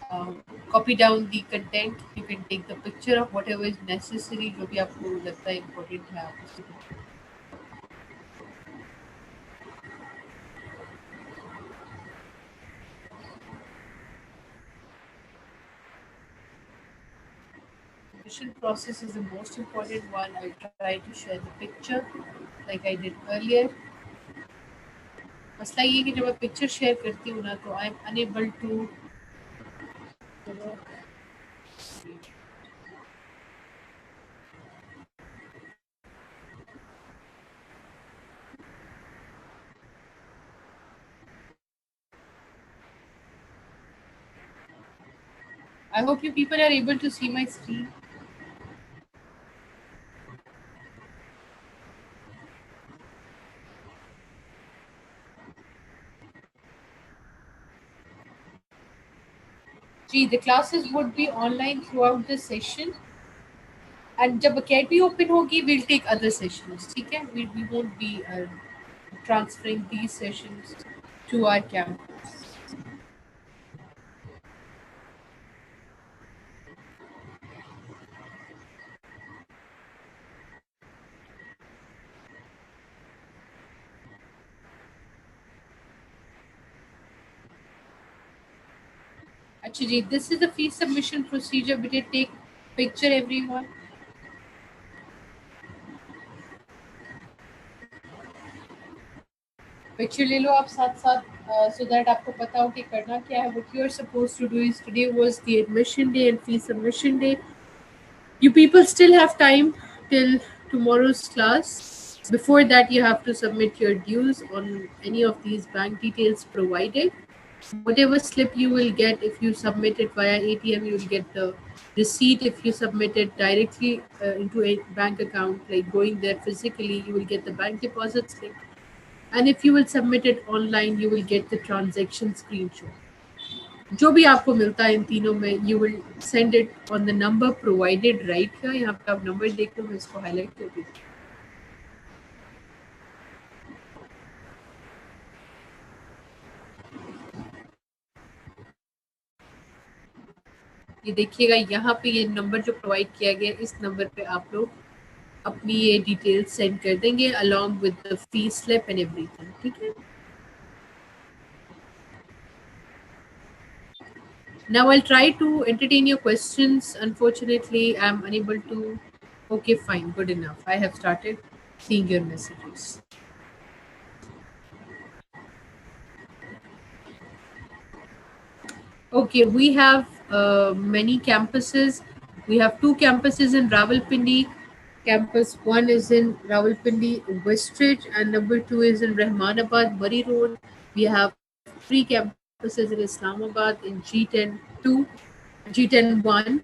uh, copy down the content. You can take the picture of whatever is necessary, जो भी आपको लगता है important है आप उसे Admission process is the most important one. I'll try to share the picture like I did earlier. मसला ये कि जब मैं पिक्चर शेयर करती हूँ ना तो I am unable to I hope you people are able to see my screen. जी, the classes would be online throughout the session. And जब अकेडमी ओपन होगी, we'll take other sessions. ठीक है? We won't be transferring these sessions to our campus. अच्छा जी, this is the fee submission procedure. We did take picture everyone. Picture ले लो आप साथ साथ so that आपको पता हो कि करना क्या है. What you are supposed to do is today was the admission day and fee submission day. You people still have time till tomorrow's class. Before that, you have to submit your dues on any of these bank details provided. Whatever slip you will get if you submit it via ATM, you will get the receipt. If you submit it directly into a bank account, like going there physically, you will get the bank deposit slip. And if you will submit it online, you will get the transaction screenshot. जो भी आपको मिलता है इन तीनों में, you will send it on the number provided right here. यहाँ पे आप नंबर देख लो, मैं इसको हाईलाइट कर दूँ. ये देखिएगा यहाँ पे ये नंबर जो प्रोवाइड किया गया, इस नंबर पे आप लोग अपनी ये डिटेल्स सेंड कर देंगे along with the fee slip and everything. ठीक है? Now I'll try to entertain your questions. Unfortunately, I'm unable to. Okay, fine, good enough. I have started seeing your messages. Okay, we have many campuses. We have 2 campuses in Rawalpindi. Campus 1 is in Rawalpindi, Westridge, and number 2 is in Rahmanabad, Murray Road. We have 3 campuses in Islamabad in G10-2, G10-1.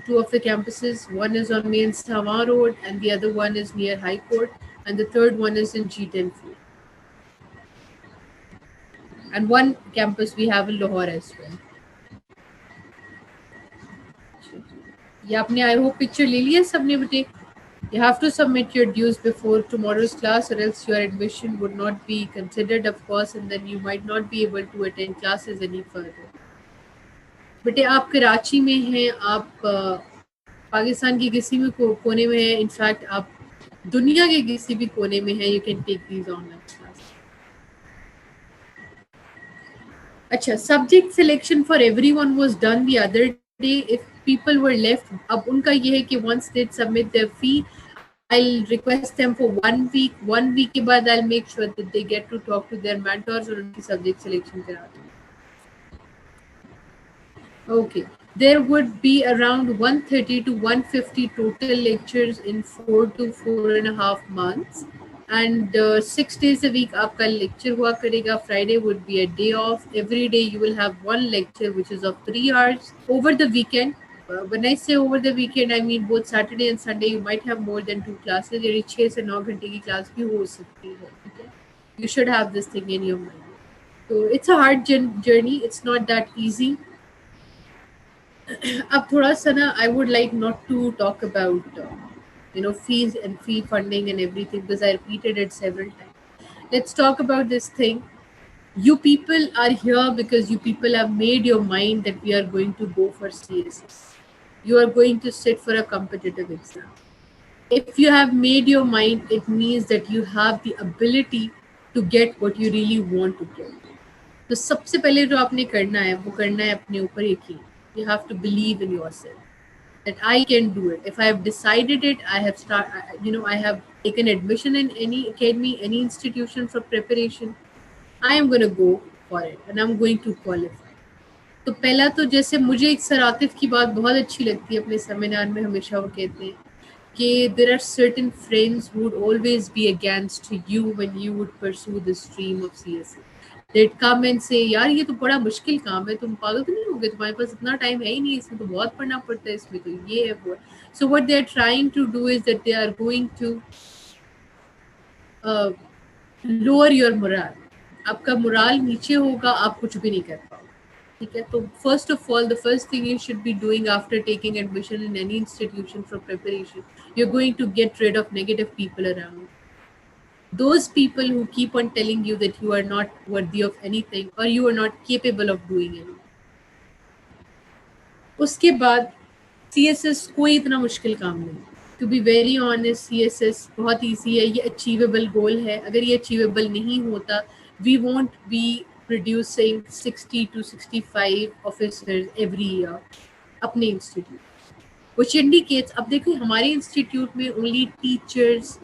2 of the campuses. One is on Main Sawa Road, and the other one is near High Court, and the third one is in G10-4. And one campus we have in Lahore as well. ये आपने I hope picture ले लिया सबने बेटे. You have to submit your dues before tomorrow's class, or else your admission would not be considered, of course, and then you might not be able to attend classes any further. बेटे आप कराची में हैं, आप पाकिस्तान के किसी भी कोने में हैं, इनफैक्ट आप दुनिया के किसी भी कोने में हैं, you can take these online classes. अच्छा, subject selection for everyone was done the other day. If people were left, अब उनका ये है कि once they submit their fee, I'll request them for 1 week. 1 week के बाद I'll make sure that they get to talk to their mentors और उनकी subject selection कराते हैं. Okay, there would be around 130 to 150 total lectures in 4 to 4.5 months, and 6 days a week आपका lecture हुआ करेगा. Friday would be a day off. Every day you will have one lecture which is of 3 hours. Over the weekend, when I say over the weekend, I mean both Saturday and Sunday you might have more than 2 classes. यानी 6 से 9 घंटे की class भी हो सकती है. ठीक है? You should have this thing in your mind. So it's a hard journey. It's not that easy. अब थोड़ा सा ना I would like not to talk about fees and fee funding and everything because I repeated it several times. Let's talk about this thing. You people are here because you people have made your mind that we are going to go for CSS. You are going to sit for a competitive exam. If you have made your mind, it means that you have the ability to get what you really want to get. तो सबसे पहले जो आपने करना है वो करना है अपने ऊपर यकीन. You have to believe in yourself that I can do it. If I have decided it, I have taken admission in any academy, any institution for preparation. I am going to go for it and I'm going to qualify. तो पहला तो जैसे मुझे एक sir Atif की बात बहुत अच्छी लगती है अपने सेमिनार में, हमेशा वो कहते हैं कि there are certain friends who would always be against you when you would pursue the stream of CSS. They'd come and say, यार ये तो बड़ा मुश्किल काम है, तुम पागल तो नहीं हो गए, तुम्हारे पास इतना टाइम है ही नहीं, इसमें तो बहुत पढ़ना पड़ता है, इसमें तो ये है वो. So what they are trying to do is that they are going to lower your morale. आपका मोरल नीचे होगा, आप कुछ भी नहीं कर पाओगे. ठीक है, तो first of all the first thing you should be doing after taking admission in any institution for preparation, you are going to get rid of negative people around. Those people who keep on telling you that you are not worthy of anything or you are not capable of doing anything. उसके बाद CSS कोई इतना मुश्किल काम नहीं. To be very honest, CSS बहुत easy है. ये अचीवेबल गोल है. अगर ये अचीवेबल नहीं होता, we won't be producing 60 to 65 officers every year अपने इंस्टीट्यूट. which indicates, अब देखो हमारे इंस्टीट्यूट में only teachers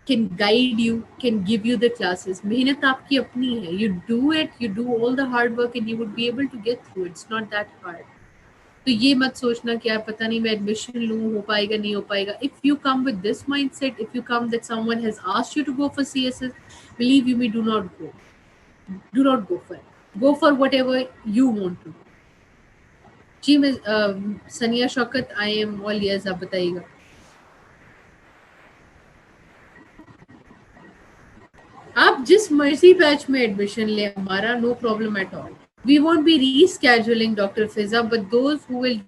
can guide you, can give you the classes. मेहनत आपकी अपनी है. You do it, you do all the hard work and you would be able to get through. It's not that hard. तो ये मत सोचना कि यार पता नहीं मैं एडमिशन लूँ, हो पाएगा नहीं हो पाएगा. If you come with this mindset, if you come that someone has asked you to go for CSS, believe you me, do not go. Do not go for it. Go for whatever you want to. जी मैं सनिया Shaukat, I am all ears. आप बताइएगा. आप जिस मर्जी batch में admission ले, हमारा no problem at all. We won't be rescheduling Dr. Fiza, but those who will,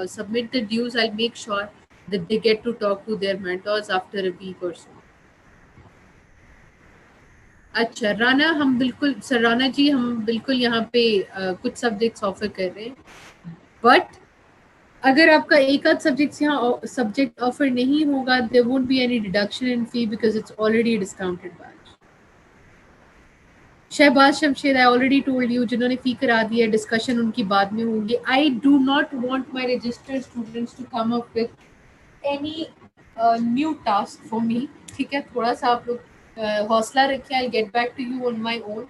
submit the dues, I'll make sure that they get to talk to their mentors after a week or so. अच्छा राना, हम बिल्कुल sir Rana जी, हम बिल्कुल यहाँ पे कुछ subjects offer कर रहे हैं, बट अगर आपका एक आध सब्जेक्ट ऑफर नहीं होगा, there won't be any deduction in fee because it's already a discounted batch. Shahbaz Shamshed, I already told you, जिन्होंने फी करा दी है, डिस्कशन उनकी बाद में होंगी. I do not want my registered students to come up with any new task for me. ठीक है, थोड़ा सा आप लोग हौसला रखिए. I get back to you on my own.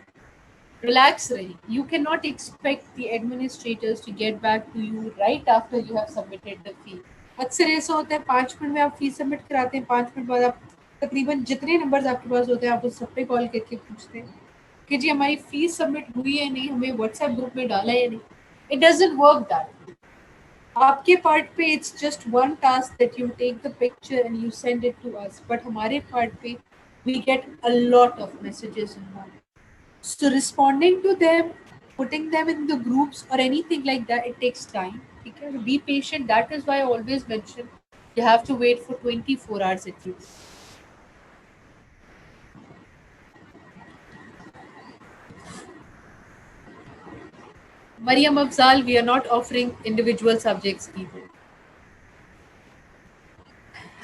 Relax रहिए. You can not expect the administrators to get back to you right after you have submitted the fee. अक्सर ऐसा होता है 5 मिनट में आप फी सबमिट कराते हैं, 5 मिनट बाद आप तकरीबन जितने नंबर्स आपके पास होते हैं आप उस सब पे कॉल करके पूछते हैं कि जी हमारी फीस सबमिट हुई है नहीं, हमें व्हाट्सएप ग्रुप में डाला है नहीं. It doesn't work that. आपके पार्ट पे it's just one task that you take the picture and you send it to us, but हमारे पार्ट पे we get a lot of messages in one. So responding to them, putting them in the groups और anything like that, it takes time. ठीक है, be patient. That is why I always mention you have to wait for 24 hours at least. Mariam Afzal, we are not offering individual subjects either.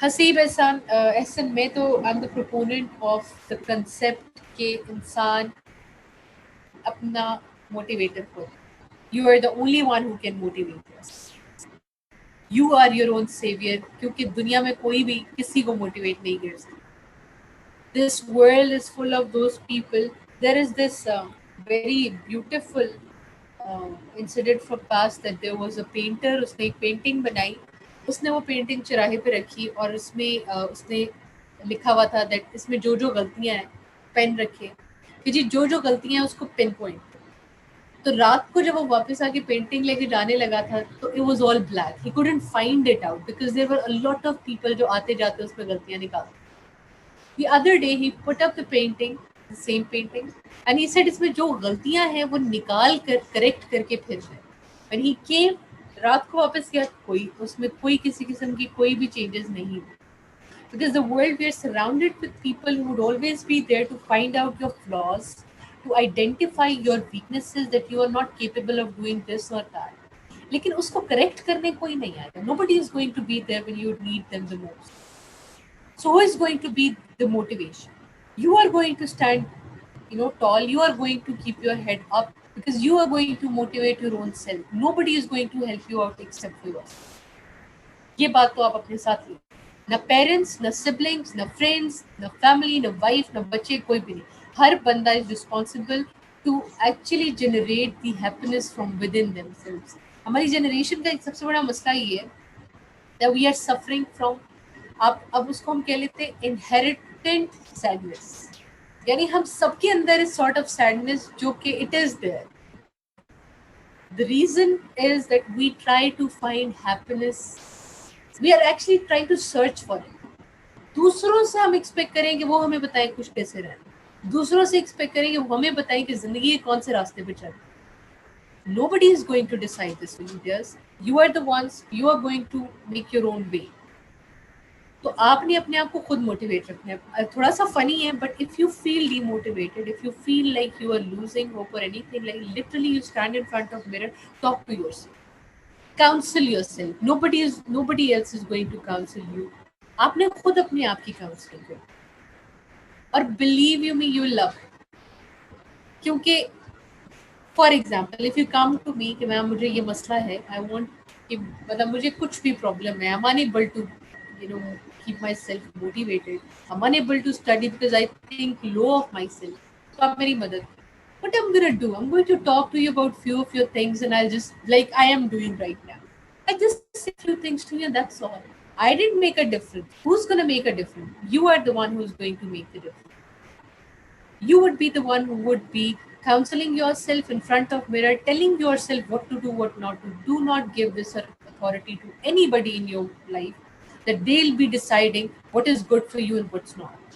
Haseeb Ehsan, मैं तो I'm the proponent of the concept कि इंसान अपना motivator हो. You are the only one who can motivate us. You are your own savior, क्योंकि दुनिया में कोई भी किसी को मोटिवेट नहीं कर सकता. This world is full of those people. There is this very beautiful incident from past that there was a painter. उसने एक पेंटिंग बनाई. उसने वो पेंटिंग चौराहे पे रखी और उसमें उसने लिखा हुआ था that इसमें जो जो गलतियां हैं पेन रखे कि जी जो जो गलतियां हैं उसको पिन पॉइंट. तो रात को जब वो वापस आके पेंटिंग लेके जाने लगा था तो it was all black. He couldn't find it out because there were a lot of people जो आते जाते उसमें गलतियां निकालते. The other day he put up the painting, the same painting, and he said इसमें जो गलतियां हैं वो निकाल कर करेक्ट करके फिर है. When he came, रात को वापस गया, कोई उसमें कोई किसी किस्म की कोई भी changes नहीं. Because the world we are surrounded with people who would always be there to find out your flaws, to identify your weaknesses that you are not capable of doing this or that. लेकिन उसको correct करने कोई नहीं आएगा. Nobody is going to be there when you need them the most. So who is going to be the motivation? You are going to stand, tall. You are going to keep your head up because you are going to motivate your own self. Nobody is going to help you out except for yourself. ये बात तो आप अपने साथ लीजिए. ना parents, ना siblings, ना फ्रेंड्स, ना फैमिली, ना वाइफ, ना बच्चे, कोई भी नहीं. हर बंदा is responsible to actually generate the happiness from within themselves. हमारी जनरेशन का एक सबसे बड़ा मसला ये है that we are suffering from, अब उसको हम कह लेते हैं इनहेरिटेंट सैडनेस. यानी हम सबके अंदर इस सॉर्ट ऑफ सैडनेस जो कि it is there. The reason is that we try to find happiness. We are actually trying to search for it. दूसरों से हम एक्सपेक्ट करें कि वो हमें बताएं कुछ कैसे रहना. दूसरों से एक्सपेक्ट करें कि वो हमें बताएं कि जिंदगी के कौन से रास्ते पे चलना. Nobody is going to decide this for you, dears. You are the ones. You are going to make your own way. तो आपने अपने आप को खुद मोटिवेट रखना है. थोड़ा सा फनी है, but if you feel demotivated, if you feel like you are losing hope और anything, like literally you stand in front of mirror, talk to yourself, counsel yourself. nobody else is going to counsel you. आपने खुद अपने आप की counselling करो और believe you me, you will love. क्योंकि for example if you come to me कि ma'am मुझे ये मसला है, आई वॉन्ट कि मतलब मुझे कुछ भी प्रॉब्लम है, I am unable to keep myself motivated, I'm unable to study because I think low of myself, so आप मेरी मदद. What I'm gonna do, I'm going to talk to you about few of your things and I'll just, like I am doing right now, I just say few things to you and that's all. I didn't make a difference. Who's gonna make a difference? You are the one who's going to make the difference. You would be the one who would be counseling yourself in front of mirror, telling yourself what to do, what not to. Do not give this authority to anybody in your life that they'll be deciding what is good for you and what's not.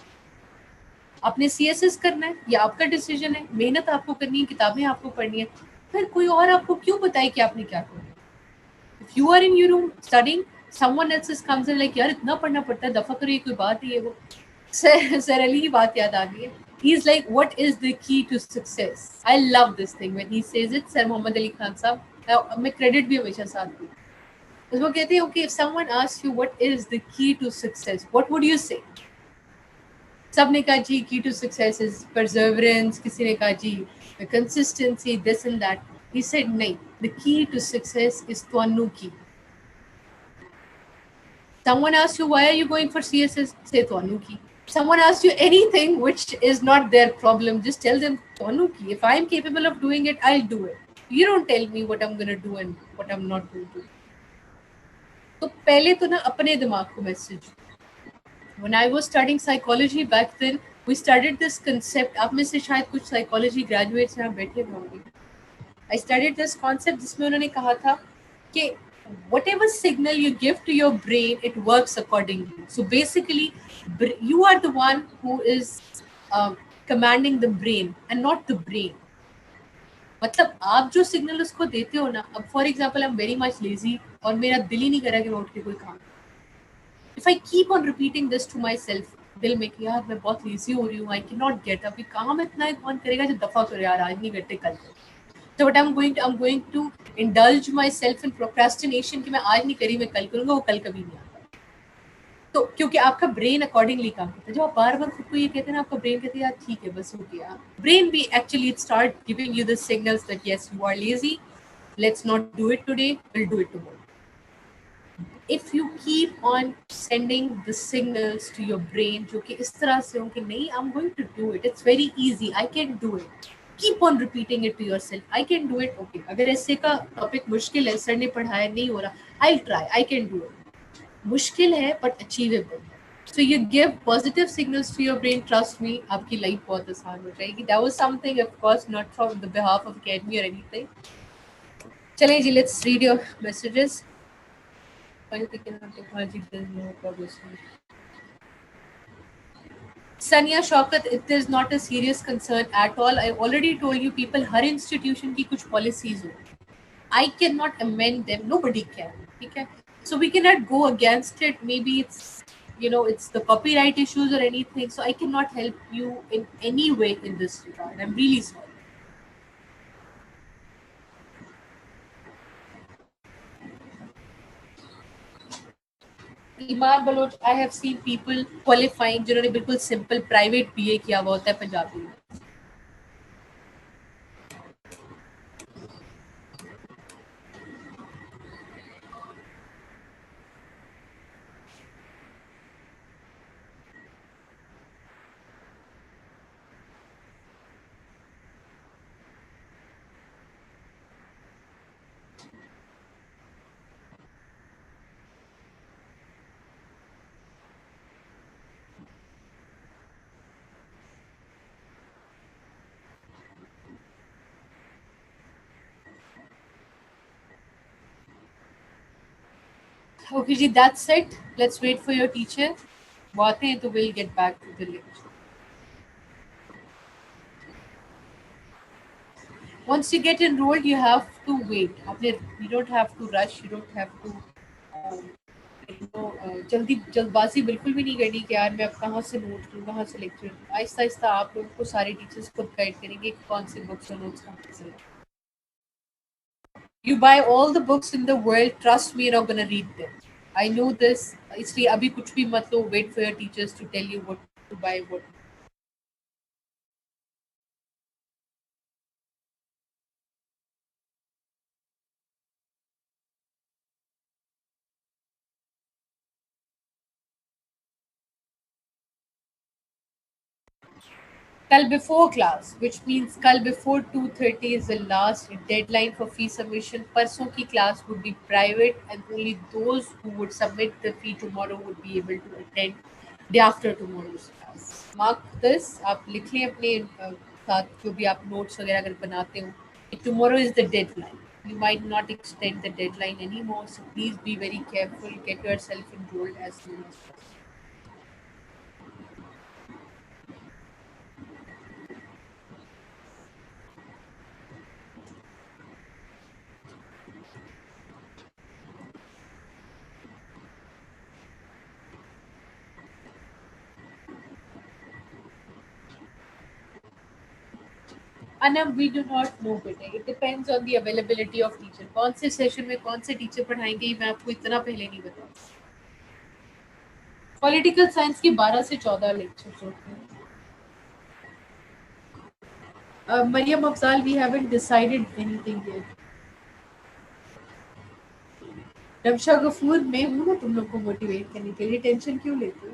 आपने CSS करना है, ये आपका decision है. मेहनत आपको करनी है, किताबें आपको पढ़नी है. फिर कोई और आपको क्यों बताए कि आपने क्या करना है? If you are in your room studying, someone else comes in like यार इतना पढ़ना पड़ता है, दफा करो, ये कोई बात नहीं है. वो सर अली की बात याद आ गई है. He is like, what is the key to success? I love this thing when he says it. Sir Mohammad Ali Khan sahab, मैं क्रेडिट भी हमेशा साथ दूँ. वो कहते हैं, okay, if someone asks you what is the key to success, what would you say? सबने कहा जी key to success is perseverance, किसी ने कहा जी consistency, this and that. He said नहीं, the key to success is ਤੁਹਾਨੂੰ की. Someone asks you why are you going for CSS, say ਤੁਹਾਨੂੰ की. Someone asks you anything which is not their problem, just tell them ਤੁਹਾਨੂੰ की. If I'm capable of doing it, I'll do it. You don't tell me what I'm going to do and what I'm not going to do. तो पहले तो ना अपने दिमाग को message. When I was studying psychology back then, we studied this concept. आप में से शायद कुछ psychology graduates यहाँ बैठे होंगे. I studied this concept जिसमें उन्होंने कहा था कि whatever signal you give to your brain, it works accordingly. So basically, you are the one who is commanding the brain and not the brain. मतलब आप जो सिग्नल उसको देते हो ना, अब for example I am very much lazy और मेरा दिल ही नहीं कर रहा कि मैं उठ के कोई काम. If I keep on repeating this to myself, दिल में कि यार मैं बहुत लेजी हो रही हूँ, I can not get up, काम इतना है कौन करेगा, जो दफा करो यार, आज नहीं करते कल. तो but I'm going to indulge myself in procrastination कि मैं आज नहीं करी, मैं कल करूँगा, वो कल कभी नहीं आता. तो क्योंकि आपका ब्रेन अकॉर्डिंगली काम करता है. जब आप बार बार खुद को ये कहते हैं ना, आपका ब्रेन कहते हैं यार ठीक है बस हो गया. ब्रेन भी actually start giving you the signals that yes you are lazy, let's not do it today, will do it tomorrow. if you keep on sending the signals to your brain जो कि इस तरह से हो कि नहीं, I'm going to do it, it's very easy, I can do it, keep on repeating it to yourself, I can do it. Okay, अगर ऐसे का टॉपिक मुश्किल है, सर ने पढ़ाया नहीं हो रहा, I'll try, I can do it. मुश्किल है but achievable. So you give positive signals to your brain, trust me, आपकी लाइफ बहुत आसान हो जाएगी. That was something, of course, not from the behalf of academy or anything. चलें जी, let's read your messages. Technology does no progress. Sanya Shaukat, it is not a serious concern at all. I already told you people, her institution की कुछ policies हो. I cannot amend them. Nobody can. Okay? So we cannot go against it. Maybe it's, it's the copyright issues or anything. So I cannot help you in any way in this regard. I'm really sorry. Iman Baloch, I have seen people qualifying जिन्होंने बिल्कुल simple private BA किया हुआ होता है पंजाबी में. Okay, ji, that's it. Let's wait for your teacher. बातें हैं तो we'll get back to the lecture. Once you get enrolled, you have to wait. You don't have to rush. You don't have to जल्दबाजी बिल्कुल भी नहीं करनी कि यार मैं अब कहाँ से नोट लूँ, कहाँ से लेक्चर लूँ. आहिस्ता आहिस्ता आप लोगों को सारे टीचर्स खुद गाइड करेंगे कौन से बुक्स और नोट्स कहाँ से. You buy all the books in the world, trust me, you're not gonna read them. I know this. इसलिए अभी कुछ भी मत लो. Wait for your teachers to tell you what to buy, what. Kal before class, which means kal before 2:30 is the last deadline for fee submission. परसों की class would be private and only those who would submit the fee tomorrow would be able to attend day after tomorrow's class. Mark this, आप लिख लें अपने साथ जो भी आप notes वगैरह अगर बनाते हो. Tomorrow is the deadline. You might not extend the deadline anymore, so please be very careful. Get yourself enrolled as soon as possible. Anam, we do not know बेटे. It depends on the availability of teacher. कौन से session में कौन से teacher पढ़ाएंगे मैं आपको इतना पहले नहीं बता. पॉलिटिकल साइंस की 12 से 14 लेक्चर्स होते हैं. Mariam Afzal, we haven't decided anything yet. Ramsha Ghafoor, मैं हूँ ना तुम लोग को मोटिवेट करने के लिए, टेंशन क्यों लेते हो?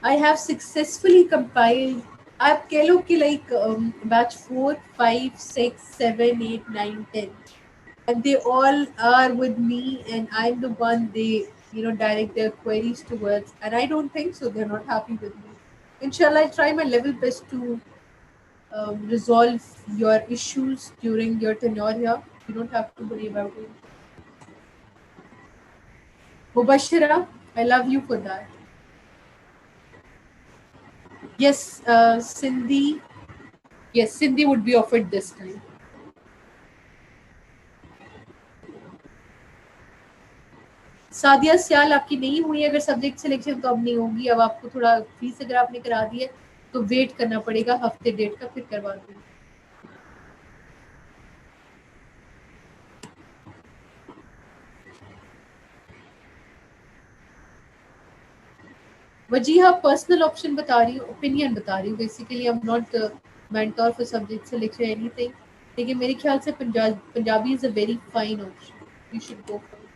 I have successfully compiled. आप कह लो कि like batch 4, 5, 6, 7, 8, 9, 10. And they all are with me and I'm the one they direct their queries towards, and I don't think so they're not happy with me. Inshallah, I try my level best to resolve your issues during your tenure here. You don't have to worry about it. Mubashira, I love you for that. Yes, Cindy. Yes, Cindy would be offered this time. Sadia सियाल, आपकी नहीं हुई अगर subject selection तो अब नहीं होगी. अब आपको थोड़ा फीस अगर आपने करा दी है तो वेट करना पड़ेगा हफ्ते डेट का, फिर करवा दूंगी. वजीहा, पर्सनल ऑप्शन बता रही हूँ, ओपिनियन बता रही हूँ. Basically I am not mentor for subject selection anything. लेकिन मेरे ख्याल से Punjabi is a very fine option. you should go for it.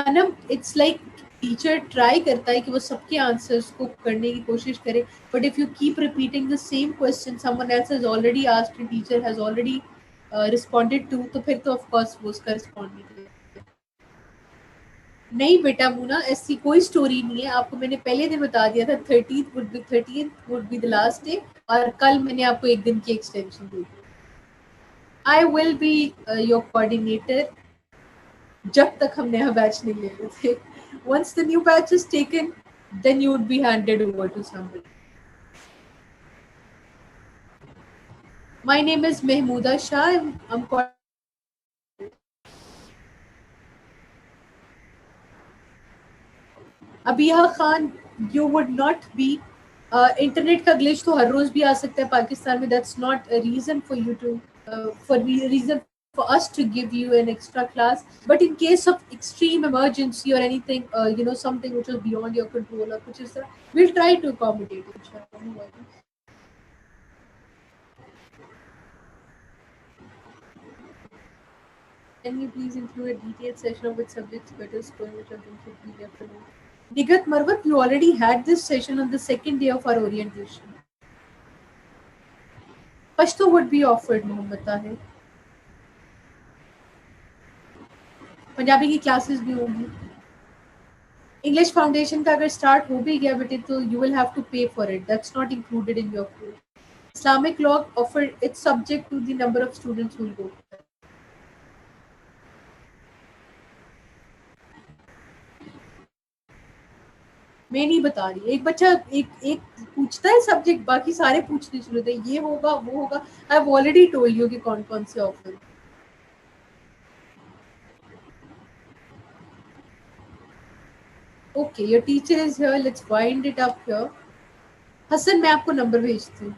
Anam it's like teacher try करता है कि वो सबके आंसर्स को करने की कोशिश करे, but if you keep repeating the same question someone else has already asked and teacher has already responded to, तो फिर तो ऑफ कोर्स वो उसका रिस्पॉन्ड नहीं करेगा. नहीं बेटा मुना, ऐसी कोई स्टोरी नहीं है. आपको मैंने पहले दिन बता दिया था 13th would be the last day, और कल मैंने आपको एक दिन की extension the. I will be your coordinator जब तक हम नया बैच नहीं ले लेते. Once the new batch is taken, then you would be handed over to somebody. My name is Mehmooda Shah. I'm Abia Khan, you would not be. Internet का glitch तो हर रोज भी आ सकता है पाकिस्तान में. That's not a reason for you to reason for us to give you an extra class, but in case of extreme emergency or anything, something which is beyond your control or which is we'll try to accommodate it, inshallah. No worries. Can you please include a detailed session of which subjects better score, which of them should be left alone? Nigat Marwat, you already had this session on the second day of our orientation. Pashto would be offered, Mohammed Tahir. Punjabi की classes भी होंगी. English foundation का अगर start हो भी गया बेटे तो you will have to pay for it. That's not included in your course. Islamic law offer it's subject to the number of students who will go. मैं नहीं बता रही. एक बच्चा एक पूछता है सब्जेक्ट, बाकी सारे पूछने शुरू होते हैं ये होगा वो होगा. I have already told you कि कौन कौन से offer. Okay, your teacher is here. Let's wind it up here. Hassan, मैं आपको नंबर भेजती हूँ.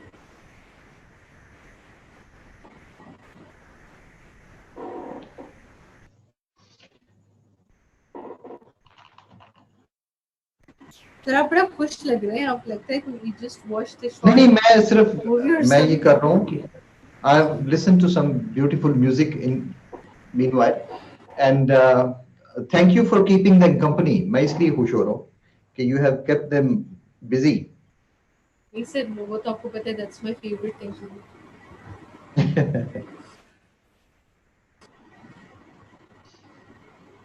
जरा बड़ा खुश लग रहे हैं आप. लगता है कि we just watched the short. नहीं, मैं सिर्फ मैं ये कर रहा हूँ कि I've listened to some beautiful music in meanwhile, and thank you for keeping them company. मैं इसलिए खुश हो रहा हूँ कि you have kept them busy. He said no, वो तो आपको पता है. That's my favorite thing to do.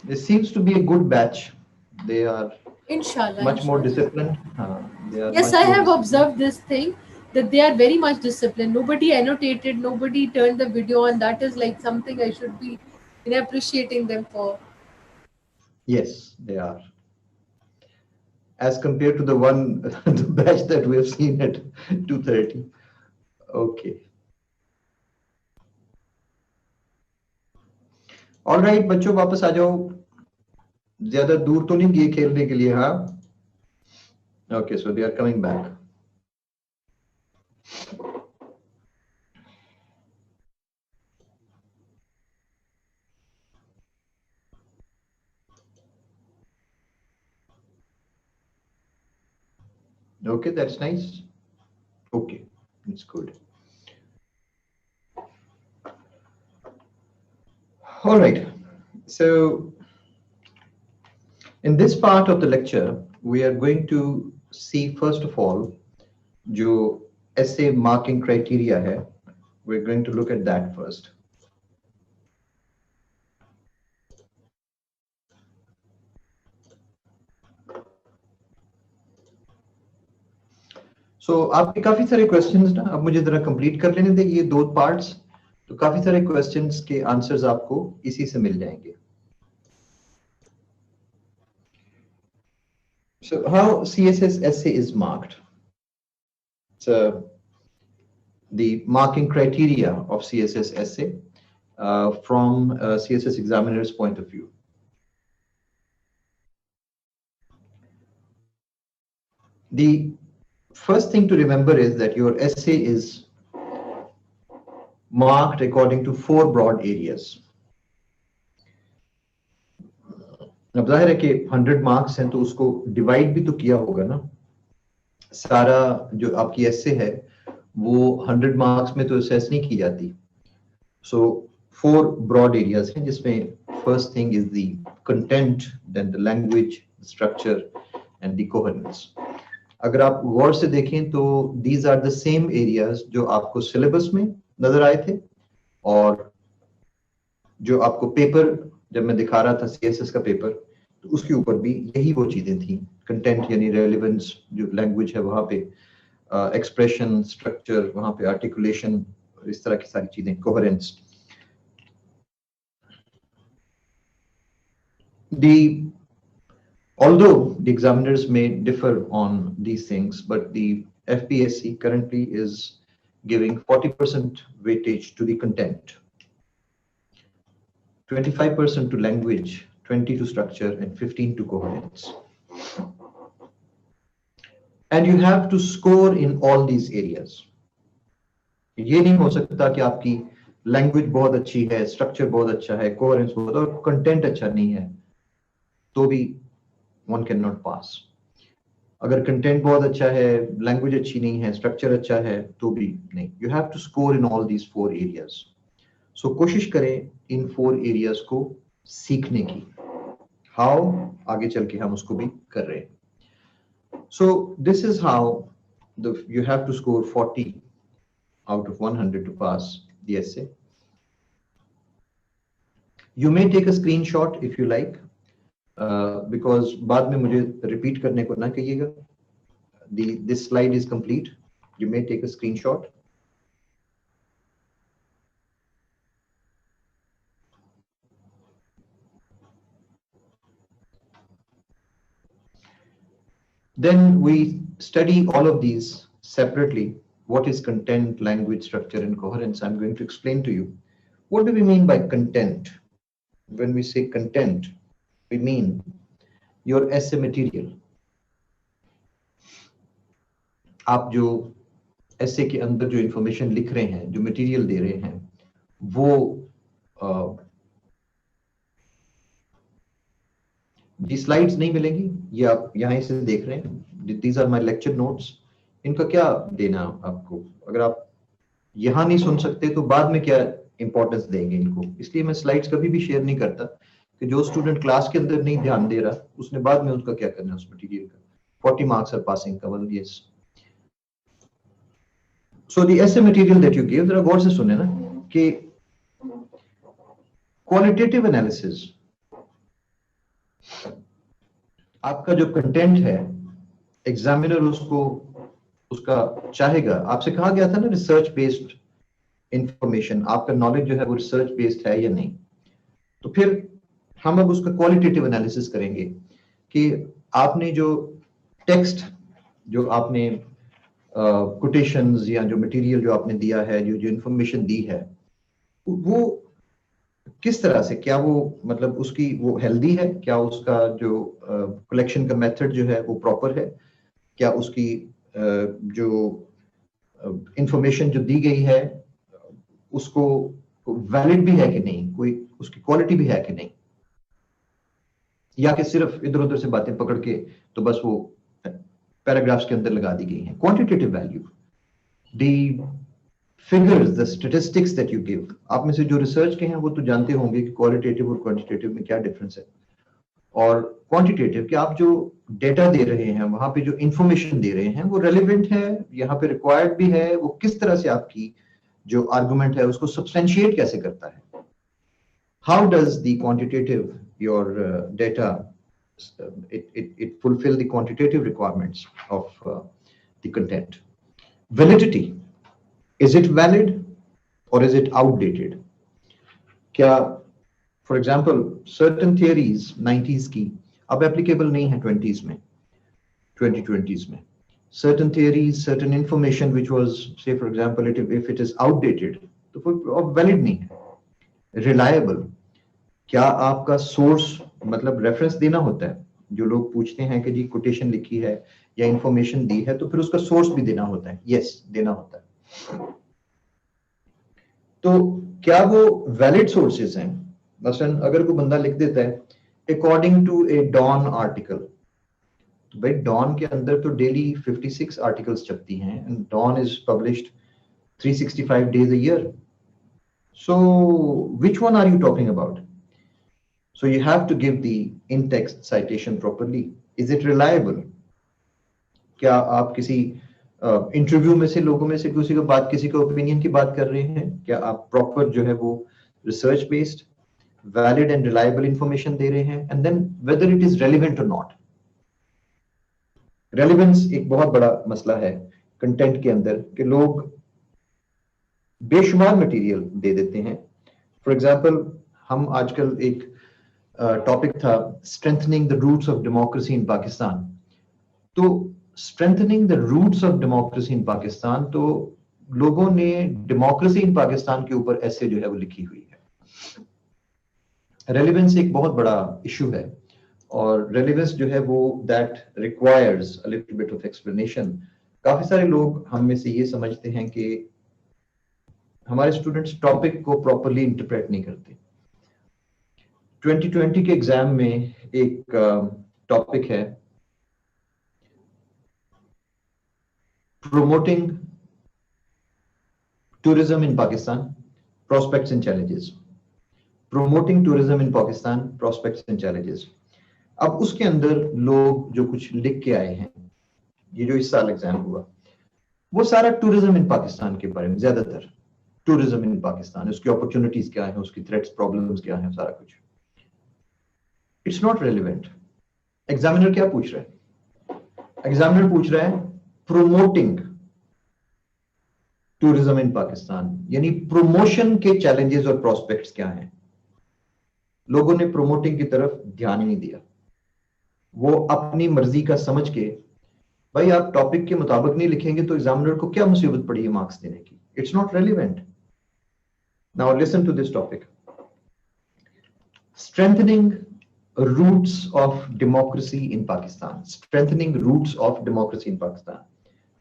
This seems to be a good batch. They are Inshallah, much more disciplined. Yes, I have observed this thing that they are very much disciplined. Nobody annotated, nobody turned the video on. That is like something I should be appreciating them for. Yes, they are. As compared to the the batch that we have seen at 2:30. Okay. All right, बच्चों वापस आ जाओ. ज्यादा दूर तो नहीं गए खेलने के लिए. हाँ. Okay, so they are coming back. Okay, that's nice. Okay, that's good. All right. So in this part of the lecture, we are going to see first of all जो essay marking criteria है. We're going to look at that first. So आपके काफी सारे questions ना अब मुझे जरा complete कर लेने दें ये 2 पार्ट्स. तो काफी सारे क्वेश्चंस के आंसर्स आपको इसी से मिल जाएंगे. So how CSS essay is marked? So the marking criteria of CSS essay from a CSS examiner's point of view. The first thing to remember is that your essay is marked according to 4 broad areas. अब जाहिर है कि 100 marks हैं तो उसको divide भी तो किया होगा ना. सारा जो आपकी एसे है वो 100 मार्क्स में तो असेस नहीं की जाती. So 4 broad areas हैं जिसमें first thing is the content, then the language, the structure and the coherence. अगर आप गौर से देखें तो these are the same areas जो आपको सिलेबस में नजर आए थे और जो आपको पेपर जब मैं दिखा रहा था CSS का पेपर तो उसके ऊपर भी यही वो चीजें थी. कंटेंट यानी रेलेवेंस, जो लैंग्वेज है वहां पे एक्सप्रेशन, स्ट्रक्चर, वहां पे आर्टिकुलेशन, इस तरह की सारी चीजें, coherence. The although the examiners may differ on these things, but the FPSC currently is giving 40% weightage to the content, 25% to language, 20 to structure, and 15 to coherence. And you have to score in all these areas. ये नहीं हो सकता कि आपकी language बहुत अच्छी है, structure बहुत अच्छा है, कोहेरेंस बहुत, और कंटेंट अच्छा नहीं है तो भी one cannot pass. अगर कंटेंट बहुत अच्छा है, लैंग्वेज अच्छी नहीं है, स्ट्रक्चर अच्छा है तो भी नहीं. You have to score in all these 4 areas. So कोशिश करें इन 4 एरियाज को सीखने की. हाउ, आगे चल के हम उसको भी कर रहे हैं. सो this is how you have to score 40 out of 100 to pass the essay. You may take a screenshot if you like, because बाद में मुझे repeat करने को ना कहिएगा. This slide is complete. You may take a screenshot. Then we study all of these separately. What is content, language, structure, and coherence? I'm going to explain to you. What do we mean by content? When we say content, we mean your essay material. आप जो essay के अंदर जो information लिख रहे हैं, जो material दे रहे हैं, वो ये स्लाइड्स नहीं मिलेंगी. ये आप यहाँ से देख रहे हैं. These are my lecture notes. इनका क्या देना आपको? अगर आप यहाँ नहीं सुन सकते तो बाद में क्या इंपॉर्टेंस देंगे इनको? इसलिए मैं स्लाइड्स कभी भी शेयर नहीं करता कि जो स्टूडेंट क्लास के अंदर नहीं ध्यान दे रहा उसने बाद में उसका क्या करना है उस मटेरियल का. 40 marks are passing cover. Yes. So the essay material that you give, जरा गौर से सुने ना कि क्वालिटेटिव एनालिसिस, आपका जो कंटेंट है एग्जामिनर उसका चाहेगा. आपसे कहा गया था ना रिसर्च बेस्ड इंफॉर्मेशन, आपका नॉलेज जो है वो रिसर्च बेस्ड है या नहीं. तो फिर हम अब उसका क्वालिटेटिव एनालिसिस करेंगे कि आपने जो टेक्स्ट, जो आपने कोटेशंस या जो मटेरियल जो आपने दिया है, जो इंफॉर्मेशन दी है, वो किस तरह से, क्या वो मतलब उसकी वो हेल्दी है, क्या उसका जो कलेक्शन का मेथड जो है वो प्रॉपर है, क्या उसकी जो इंफॉर्मेशन जो दी गई है उसको वैलिड भी है कि नहीं, कोई उसकी क्वालिटी भी है कि नहीं, या कि सिर्फ इधर उधर से बातें पकड़ के तो बस वो पैराग्राफ्स के अंदर लगा दी गई हैं. Quantitative value, the figures, the statistics that you give. आप में से जो रिसर्च के हैं वो तो जानते होंगे कि क्वालिटेटिव और क्वांटिटेटिव में क्या डिफरेंस है. और क्वांटिटेटिव कि आप जो डेटा दे रहे हैं, वहां पे जो इंफॉर्मेशन दे रहे हैं वो रेलिवेंट है, यहाँ पे रिक्वायर्ड भी है, वो किस तरह से आपकी जो आर्गुमेंट है उसको सब्सटेंशिएट कैसे करता है. How does the quantitative your data it fulfill the quantitative requirements of the content. Validity, is it valid or is it outdated? क्या for example certain theories 90s की अब applicable नहीं है 20s में, 2020s में. Certain theories, certain information which was, say for example, if it is outdated तो valid नहीं है. Reliable, क्या आपका सोर्स मतलब रेफरेंस देना होता है. जो लोग पूछते हैं कि जी कोटेशन लिखी है या इंफॉर्मेशन दी है तो फिर उसका सोर्स भी देना होता है. यस, देना होता है. तो क्या वो वैलिड सोर्सेज हैं? मसलन अगर कोई बंदा लिख देता है according to a Dawn article, तो भाई डॉन के अंदर तो डेली 56 आर्टिकल्स छपती हैं and Dawn is published 365 days a year. So which one are you talking about? So you have to give the in-text citation properly. Is it reliable? क्या आप किसी इंटरव्यू में से लोगों में से किसी को बात, किसी के ओपिनियन की बात कर रहे हैं? क्या आप प्रॉपर जो है वो research based valid and reliable information दे रहे हैं? And then whether it is relevant और नॉट. रेलिवेंस एक बहुत बड़ा मसला है कंटेंट के अंदर कि लोग बेशुमार मटेरियल दे देते हैं. फॉर एग्जांपल, हम आजकल एक टॉपिक था strengthening the roots of democracy in Pakistan. तो strengthening the roots of democracy in Pakistan, तो लोगों ने डेमोक्रेसी इन पाकिस्तान के ऊपर ऐसे जो है वो लिखी हुई है. रेलिवेंस एक बहुत बड़ा इशू है और रेलिवेंस जो है वो that requires a little bit of explanation. काफी सारे लोग हम में से ये समझते हैं कि हमारे स्टूडेंट्स टॉपिक को प्रॉपरली इंटरप्रेट नहीं करते. 2020 के एग्जाम में एक टॉपिक है promoting tourism in Pakistan, prospects and challenges. Promoting tourism in Pakistan, prospects and challenges. अब उसके अंदर लोग जो कुछ लिख के आए हैं, ये जो इस साल एग्जाम हुआ, वो सारा टूरिज्म इन पाकिस्तान के बारे में, ज्यादातर टूरिज्म इन पाकिस्तान, उसकी अपॉर्चुनिटीज क्या है, उसकी थ्रेट्स, प्रॉब्लम्स क्या है, सारा कुछ. It's not relevant. एग्जामिनर क्या पूछ रहा है? एग्जामिनर पूछ रहा है प्रोमोटिंग टूरिज्म इन पाकिस्तान, यानी प्रमोशन के चैलेंजेस और प्रोस्पेक्ट्स क्या हैं. लोगों ने प्रोमोटिंग की तरफ ध्यान ही नहीं दिया. वो अपनी मर्जी का समझ के, भाई आप टॉपिक के मुताबिक नहीं लिखेंगे तो एग्जामिनर को क्या मुसीबत पड़ी है मार्क्स देने की. It's not relevant. Now listen to this topic, strengthening roots of democracy in Pakistan. Strengthening roots of democracy in Pakistan.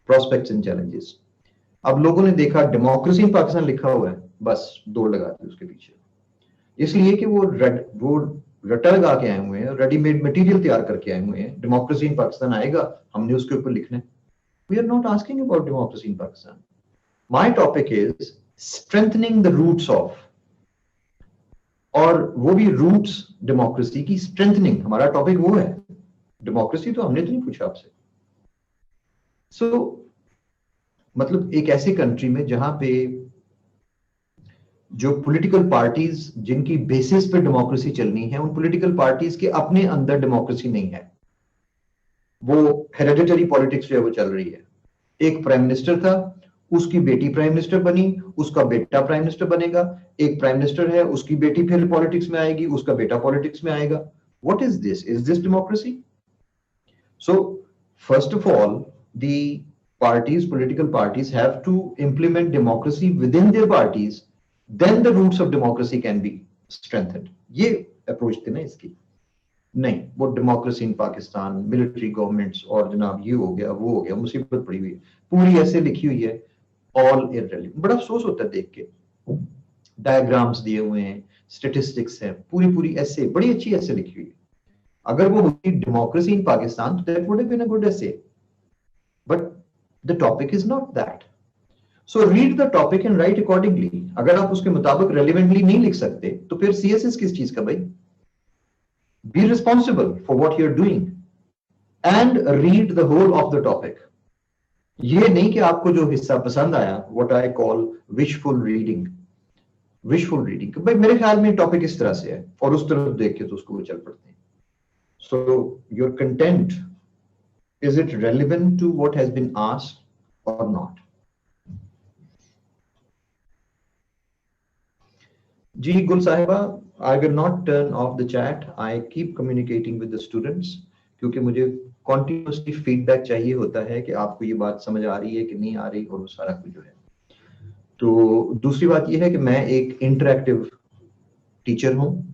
Prospects and challenges. अब लोगों ने देखा डेमोक्रेसी इन पाकिस्तान लिखा हुआ है, बस दौड़ लगा दी उसके पीछे, इसलिए कि वो रटा लगा के आए हुए हैं, रेडीमेड मटेरियल तैयार करके आए हुए हैं. डेमोक्रेसी इन पाकिस्तान आएगा, हमने उसके ऊपर लिखना है. We are not asking about democracy in Pakistan. My topic is strengthening the roots of, और वो भी रूट्स डेमोक्रेसी की स्ट्रेंथनिंग. हमारा टॉपिक वो है. डेमोक्रेसी तो हमने तो नहीं पूछा आपसे. सो मतलब एक ऐसी कंट्री में जहां पे जो पॉलिटिकल पार्टीज जिनकी बेसिस पे डेमोक्रेसी चलनी है, उन पॉलिटिकल पार्टीज के अपने अंदर डेमोक्रेसी नहीं है. वो हेरेडिटरी पॉलिटिक्स जो है वो चल रही है. एक प्राइम मिनिस्टर था, उसकी बेटी प्राइम मिनिस्टर बनी, उसका बेटा प्राइम मिनिस्टर बनेगा. एक प्राइम मिनिस्टर है, उसकी बेटी फिर पॉलिटिक्स में आएगी, उसका बेटा पॉलिटिक्स में आएगा. What is this? Is this democracy? So first of all the parties, political parties have to implement democracy within their parties, then the roots of democracy can be strengthened. ये approach थी ना इसकी. नहीं, वो democracy in Pakistan, military governments और जनाब ये हो गया, वो हो गया, मुसीबत पड़ी हुई है, पूरी ऐसे लिखी हुई है, ऑल इररेलेवेंट. बड़ा अफसोस होता है देख के. डायग्राम्स दिए हुए हैं, स्टेटिस्टिक्स है, पूरी ऐसे, बड़ी अच्छी ऐसे लिखी हुई है. अगर वो होती democracy in Pakistan, that would have been a good essay. बट the topic is not that. So read the topic and write accordingly. अगर आप उसके मुताबिक relevantly नहीं लिख सकते तो फिर CSS किस चीज का भाई? Be responsible for what you're doing and read the whole of the topic. ये नहीं कि आपको जो हिस्सा पसंद आया, what I call wishful reading. Wishful reading. भाई मेरे ख्याल में टॉपिक इस तरह से है और उस तरफ देख के तो उसको वो चल पड़ते हैं. So your content, is it relevant to what has been asked or not? Ji Gul Sahiba, I will not turn off the chat. I keep communicating with the students क्योंकि मुझे continuously feedback चाहिए होता है कि आपको ये बात समझ आ रही है कि नहीं आ रही और वो सारा कुछ जो है. तो दूसरी बात ये है कि मैं एक इंटरैक्टिव टीचर हूँ.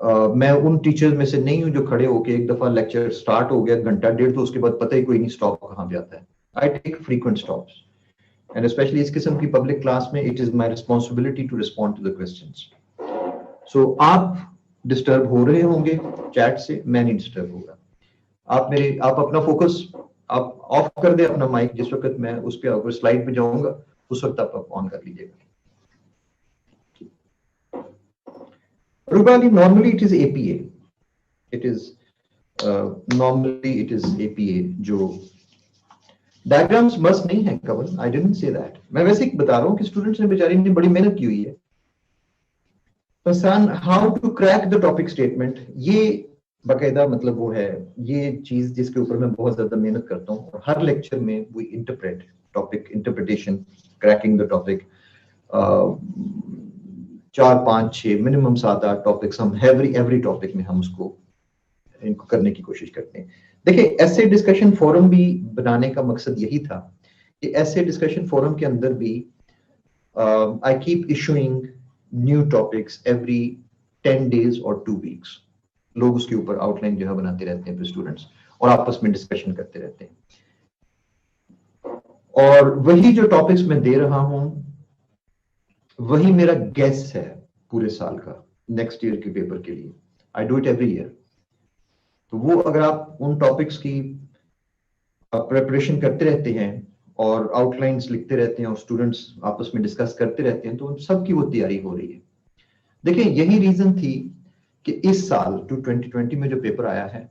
मैं उन टीचर्स में से नहीं हूं जो खड़े होके एक दफा लेक्चर स्टार्ट हो गया घंटा डेढ़ तो उसके बाद पता ही कोई नहीं स्टॉप कहां पे आता है. I take frequent stops and specially इस किस्म की पब्लिक क्लास में it is my responsibility to respond to the questions. So आप डिस्टर्ब हो रहे होंगे चैट से, मैं नहीं डिस्टर्ब होगा. आप अपना फोकस आप ऑफ कर दे अपना माइक. जिस वक्त मैं उस पर स्लाइड पे जाऊंगा उस वक्त आप ऑन कर लीजिएगा. Rubali, normally it is APA. It is normally it is APA. जो डायग्राम्स मस्त नहीं है कमल, आई डिडंट से दैट. मैं वैसे ही बता रहा हूँ कि स्टूडेंट्स ने बेचारी ने बड़ी मेहनत की हुई है. पहचान how to crack the topic statement, ये बाकायदा मतलब वो है, ये चीज जिसके ऊपर मैं बहुत ज्यादा मेहनत करता हूँ. और हर लेक्चर में we interpret topic, interpretation, cracking the topic. 4 5 6 minimum 7 8 topics हम एवरी टॉपिक में हम उसको इनको करने की कोशिश करते हैं. देखिए, ऐसे डिस्कशन फोरम भी बनाने का मकसद यही था कि ऐसे डिस्कशन फोरम के अंदर भी I keep issuing new topics every 10 days और 2 weeks. लोग उसके ऊपर आउटलाइन जो है बनाते रहते हैं फिर स्टूडेंट्स, और आपस में डिस्कशन करते रहते हैं. और वही जो टॉपिक्स मैं दे रहा हूं वही मेरा गेस है पूरे साल का, नेक्स्ट ईयर के पेपर के लिए. I do it every year. तो वो अगर आप उन टॉपिक्स की प्रिपरेशन करते रहते हैं और आउटलाइंस लिखते रहते हैं और स्टूडेंट्स आपस में डिस्कस करते रहते हैं, तो उन सबकी वो तैयारी हो रही है. देखिए, यही रीजन थी कि इस साल 2020 में जो पेपर आया है,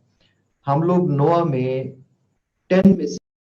हम लोग नोआ में 10 में